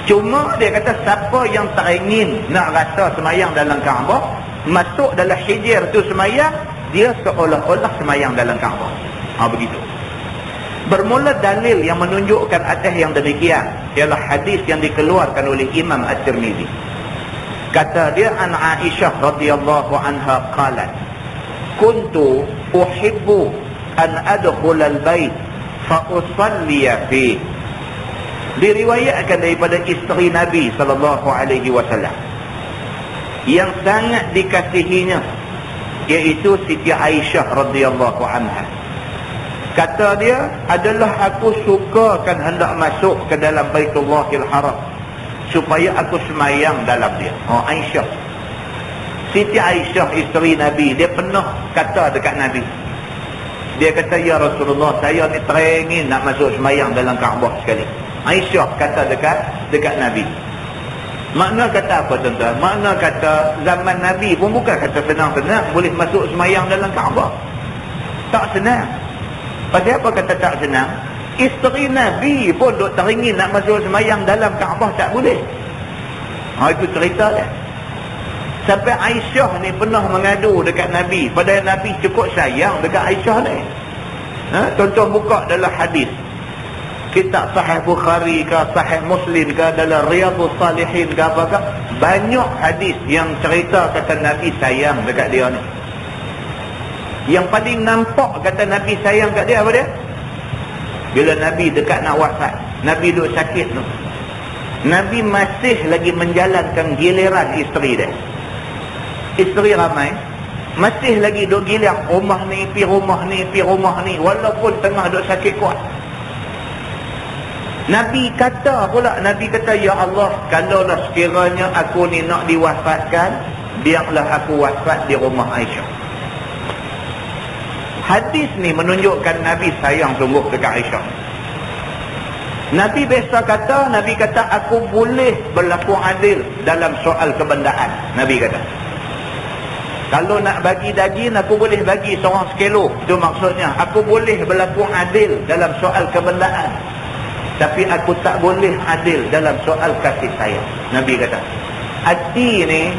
Cuma dia kata siapa yang tak ingin nak rasa semayang dalam Kaabah, masuk dalam hijr tu semayang, dia seolah-olah semayang dalam Kaabah. Begitu. Bermula dalil yang menunjukkan atas yang demikian ialah hadis yang dikeluarkan oleh Imam At-Tirmizi. Kata dia, an Aisyah radhiyallahu anha qalat, kuntu uhibbu an adkhul al-bait fa usalliya fi. Diriwayatkan daripada isteri Nabi sallallahu alaihi wasallam yang sangat dikasihinya, iaitu Siti Aisyah radhiyallahu anha. Kata dia, adalah aku sukakan hendak masuk ke dalam Baitullahil Haram supaya aku semayang dalam dia. Aisyah, Siti Aisyah isteri Nabi, dia pernah kata dekat Nabi, dia kata, ya Rasulullah, saya ni teringin nak masuk semayang dalam Kaabah sekali. Aisyah kata dekat Nabi. Makna kata apa tuan-tuan? Makna kata zaman Nabi pun bukan kata senang-senang boleh masuk semayang dalam Kaabah. Tak senang. Pasal apa kata tak senang? Isteri Nabi pun duk teringin nak masuk semayang dalam Kaabah, tak boleh. Itu cerita dia. Sampai Aisyah ni pernah mengadu dekat Nabi. Padahal Nabi cukup sayang dekat Aisyah ni. Tuan-tuan buka dalam hadis, kitab Sahih Bukhari ke, Sahih Muslim ke, dalam Riyadhus Salihin ke apakah, banyak hadis yang cerita kata Nabi sayang dekat dia ni. Yang paling nampak kata Nabi sayang kat dia apa dia? Bila Nabi dekat nak wafat, Nabi duduk sakit tu, Nabi masih lagi menjalankan giliran isteri dia. Isteri ramai, masih lagi duduk gilir rumah ni, pi rumah ni, pi rumah ni, walaupun tengah duduk sakit kuat. Nabi kata pula, Nabi kata, ya Allah, kalaulah sekiranya aku ni nak diwafatkan, biarlah aku wafat di rumah Aisyah. Hadis ni menunjukkan Nabi sayang sungguh dekat Aisyah. Nabi biasa kata, Nabi kata, aku boleh berlaku adil dalam soal kebendaan. Nabi kata, kalau nak bagi daging, aku boleh bagi seorang sekilo. Itu maksudnya, aku boleh berlaku adil dalam soal kebendaan, tapi aku tak boleh adil dalam soal kasih sayang. Nabi kata, hati ni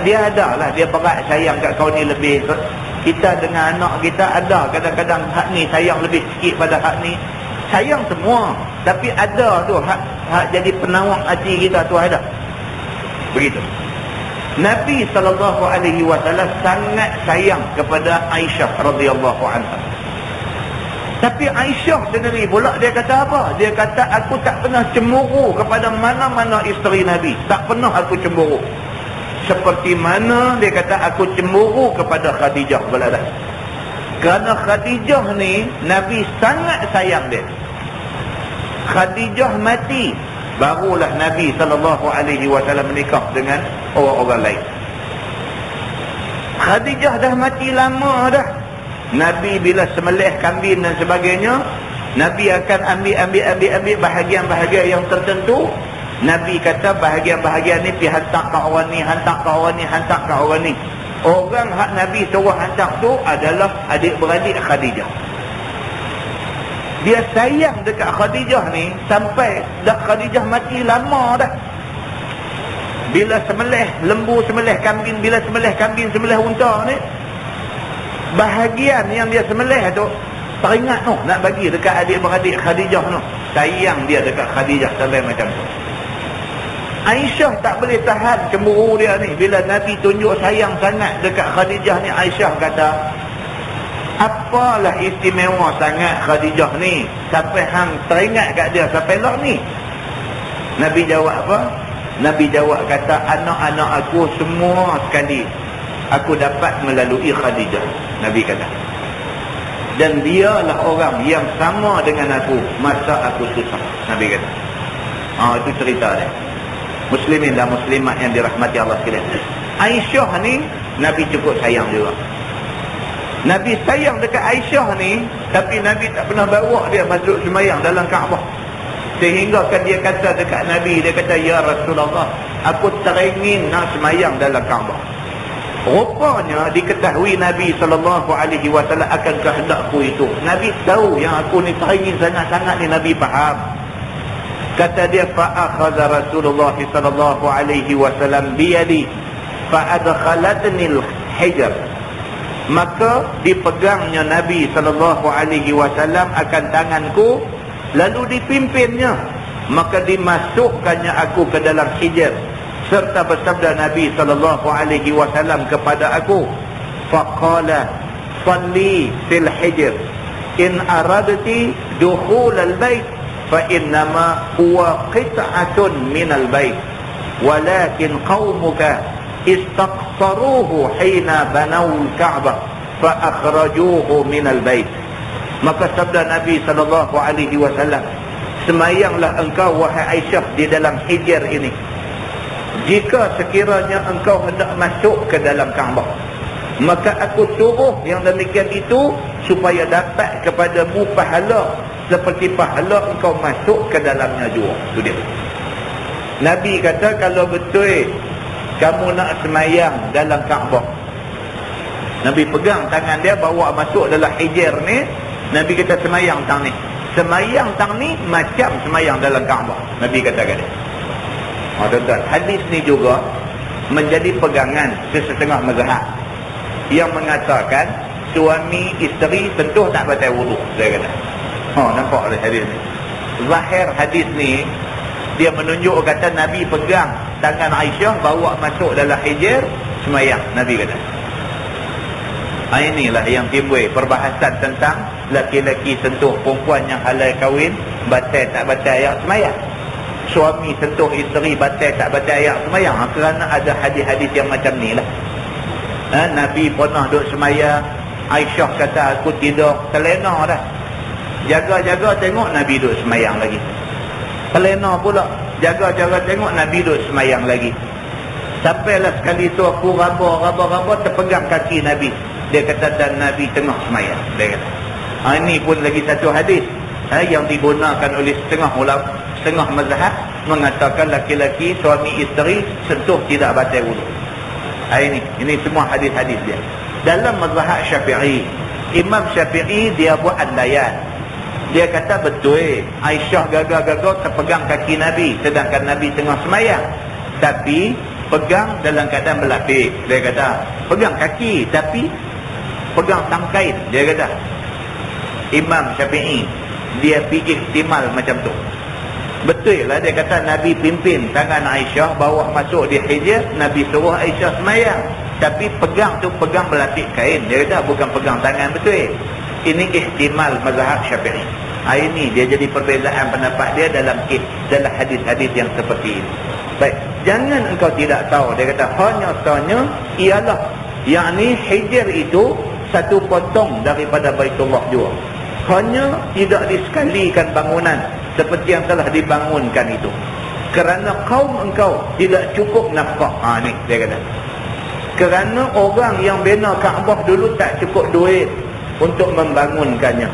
dia ada lah, dia berat sayang kat kau ni lebih Kita dengan anak kita ada kadang-kadang hak ni sayang lebih sikit pada hak ni. Sayang semua, tapi ada tu hak jadi penawar hati kita tu ada. Begitu. Nabi SAW sangat sayang kepada Aisyah radhiyallahu anha. Tapi Aisyah sendiri pula dia kata apa? Dia kata aku tak pernah cemburu kepada mana-mana isteri Nabi. Tak pernah aku cemburu. Seperti mana dia kata aku cemburu kepada Khadijah belada. Kerana Khadijah ni Nabi sangat sayang dia. Khadijah mati, barulah Nabi SAW menikah dengan orang-orang lain. Khadijah dah mati lama dah. Nabi bila sembelih kambing dan sebagainya, Nabi akan ambil bahagian-bahagian yang tertentu. Nabi kata bahagian-bahagian ni pergi hantar ke orang ni, hantar ke orang ni, hantar ke orang ni. Orang hak Nabi suruh hantar tu adalah adik-beradik Khadijah. Dia sayang dekat Khadijah ni sampai dah Khadijah mati lama dah. Bila sembelih lembu, sembelih kambing, bila sembelih kambing, sembelih unta ni, bahagian yang dia sembelih tu teringat tu nak bagi dekat adik-beradik Khadijah tu. Sayang dia dekat Khadijah sampai macam tu. Aisyah tak boleh tahan cemburu dia ni. Bila Nabi tunjuk sayang sangat dekat Khadijah ni, Aisyah kata, apalah istimewa sangat Khadijah ni sampai hang teringat kat dia sampai lah ni. Nabi jawab apa? Nabi jawab kata, anak-anak aku semua sekali aku dapat melalui Khadijah. Nabi kata. Dan dialah orang yang sama dengan aku masa aku susah. Nabi kata. Itu cerita dia. Muslimin dan muslimat yang dirahmati Allah sekalian. Aisyah ni Nabi cukup sayang juga. Nabi sayang dekat Aisyah ni, tapi Nabi tak pernah bawa dia masuk sembahyang dalam Kaabah. Sehingga kan dia kata dekat Nabi, dia kata, ya Rasulullah, aku teringin nak sembahyang dalam Kaabah. Rupanya diketahui Nabi SAW akan kehendakku itu. Nabi tahu yang aku ni teringin sangat-sangat ni, Nabi faham. Kata dia, fa'akhadha Rasulullah SAW biyadi fa'adkhalatni al-hijr. Maka dipegangnya Nabi SAW akan tanganku, lalu dipimpinnya, maka dimasukkannya aku ke dalam hijr, serta bersabda Nabi SAW kepada aku, faqala salli fil hijr in aradti dukhul al-bait fa innama huwa qit'atun min al-bait walakin qaumuka istaqsaruhu hina banaw al-ka'bah fa akhrajuhu min al-bait. Maka sabda Nabi SAW, semayanglah engkau wahai Aisyah di dalam hijr ini jika sekiranya engkau hendak masuk ke dalam Kaabah, maka aku suruh yang demikian itu supaya dapat kepadamu pahala seperti pahala engkau masuk ke dalamnya juga. Itu dia. Nabi kata, kalau betul kamu nak semayang dalam Kaabah, Nabi pegang tangan dia, bawa masuk dalam hijr ni. Nabi kata, semayang tang ni. Semayang tang ni macam semayang dalam Kaabah. Nabi kata dia. Tuan-tuan, hadis ni juga menjadi pegangan sesetengah mazhab yang mengatakan suami isteri tentu tak batal wudu. Saya kata, nampak oleh hadis ni. Zahir hadis ni dia menunjuk kata Nabi pegang tangan Aisyah, bawa masuk dalam hijr, semayang. Nabi kata. Inilah yang timbul perbahasan tentang laki-laki sentuh perempuan yang halal kahwin, batal tak batal ayak semayang. Suami sentuh isteri, batal tak batal ayak semayang. Kerana ada hadis-hadis yang macam ni lah. Nabi pernah duduk semayang, Aisyah kata aku tidur terlena dah. Jaga-jaga tengok Nabi duduk semayang lagi. Terlena pula, jaga-jaga tengok Nabi duduk semayang lagi. Sampailah sekali tu aku raba terpegang kaki Nabi. Dia kata, dan Nabi tengah semayang. Dia kata. Ini pun lagi satu hadis yang digunakan oleh setengah mazhab, mengatakan laki-laki suami isteri sentuh tidak batal wudu. Ini semua hadis-hadis dia. Dalam mazhab Syafi'i, Imam Syafi'i dia buat andaian. Dia kata betul Aisyah gagal-gagal terpegang kaki Nabi sedangkan Nabi tengah semayang, tapi pegang dalam keadaan berlapik. Dia kata pegang kaki tapi pegang tangkain. Dia kata Imam Syafi'i dia pergi ihtimal macam tu. Betul lah dia kata Nabi pimpin tangan Aisyah bawa masuk di hijr, Nabi suruh Aisyah semayang, tapi pegang tu pegang belasik kain. Dia kata bukan pegang tangan betul. Ini ihtimal mazhab Syafi'i. Ini dia jadi perbezaan pendapat dia dalam hadis-hadis yang seperti ini. Baik, jangan engkau tidak tahu. Dia kata hanya tanya ialah yakni hijr itu satu potong daripada Baitullah juga. Hanya tidak disekalikan bangunan seperti yang telah dibangunkan itu, kerana kaum engkau tidak cukup nafkah. Ni dia kata, kerana orang yang bina Kaabah dulu tak cukup duit untuk membangunkannya,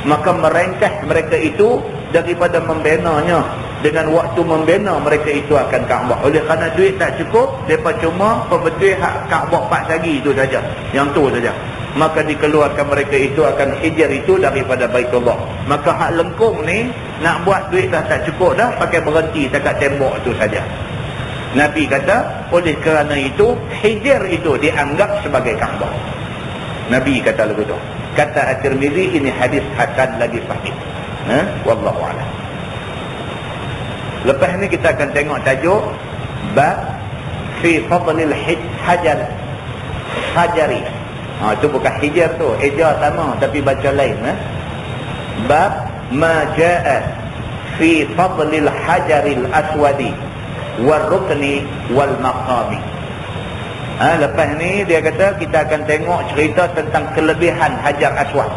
maka merengkah mereka itu daripada membinanya. Dengan waktu membina mereka itu akan Kaabah. Oleh kerana duit tak cukup, mereka cuma perbetul hak Kaabah 4 sagi itu saja, yang tu saja. Maka dikeluarkan mereka itu akan hijr itu daripada Baitullah. Maka hak lengkung ni nak buat duit dah tak cukup dah, pakai berhenti dekat tembok tu saja. Nabi kata oleh kerana itu hijr itu dianggap sebagai Kaabah. Nabi kata lagu tu. Kata At-Tirmizi ini hadis hasan lagi sahih. Wallahu a'lam. Lepas ni kita akan tengok tajuk bab fi fadlil hajar hajari. Itu bukan hijr tu, hijr sama tapi baca lain. Bab ma jaa fi fadlil hajaril aswadi wal rukni wal maqami. Lepas ni dia kata kita akan tengok cerita tentang kelebihan hajar aswad.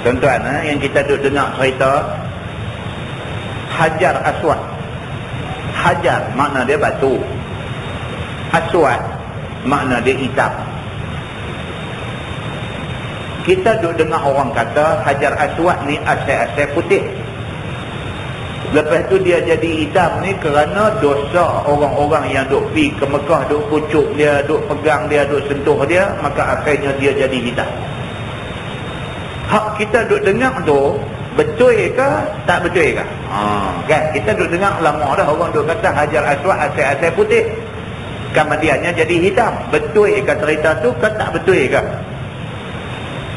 Tuan-tuan, yang kita duk dengar cerita hajar aswad. Hajar makna dia batu, aswad makna dia hitam. Kita duk dengar orang kata hajar aswad ni asal-asal putih. Lepas tu dia jadi hitam ni kerana dosa orang-orang yang duk pergi ke Mekah, duk pucuk dia, duk pegang dia, duk sentuh dia, maka akhirnya dia jadi hitam. Hak kita duk dengar tu betul ke tak betul ke? Kan kita duk dengar lama dah orang duk kata hajar aswad asal-asal putih, kemudiannya jadi hitam. Betul ke cerita tu ke tak betul ke?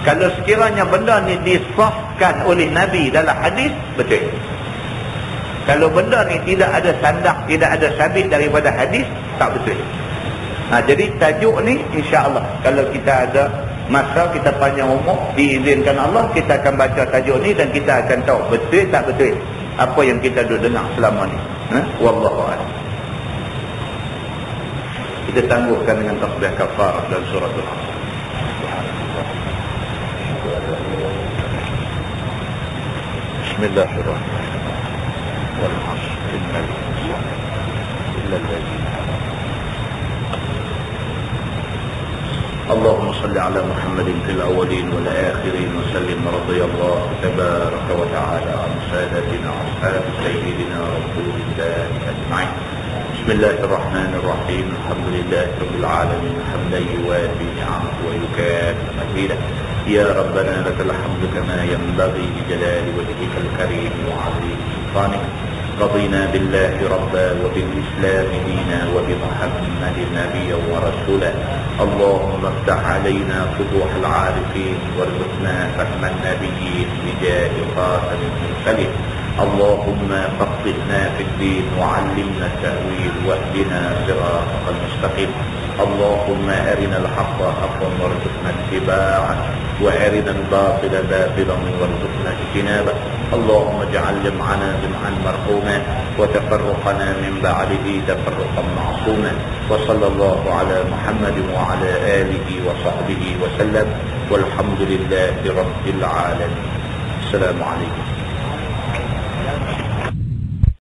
Kalau sekiranya benda ni disahkan oleh Nabi dalam hadis, betul. Kalau benda ni tidak ada sandak, tidak ada sabit daripada hadis, tak betul. Jadi tajuk ni insya-Allah kalau kita ada masa, kita panjang umur, diizinkan Allah, kita akan baca tajuk ni dan kita akan tahu betul tak betul apa yang kita duk dengar selama ni. Wallahu a'lam. Kita tangguhkan dengan tasbih kafarah dan surah Al-Asr. Bismillahirrahmanirrahim. Wal 'ashr innal insana illa alladhina اللهم صل على محمد في الأولين والآخرين وسلم. رضي الله تبارك وتعالى عن سادتنا أصحاب سيدنا رسول الله أجمعين. بسم الله الرحمن الرحيم. الحمد لله رب العالمين حمدا يوافي نعمه ويكافئ مزيده. يا ربنا لك الحمد كما ينبغي لجلال وجهك الكريم وعظيم سلطانك. رضينا بالله ربا وبالإسلام دينا وبمحمد نبيا ورسولا. اللهم افتح علينا فتوح العارفين وارزقنا فهم النبيين بجاه خاتم المرسلين. اللهم فقهنا في الدين وعلمنا التأويل واهدنا صراطك المستقيم. اللهم أرنا الحق حقا وارزقنا اتباعه وأرنا الباطل باطلا وارزقنا اجتنابه. اللهم اجعل جمعنا جمعا مرحوما وتفرقنا من بعده تفرقا معصوما. وصلى الله على محمد وعلى آله وصحبه وسلم والحمد لله رب العالمين. السلام عليكم.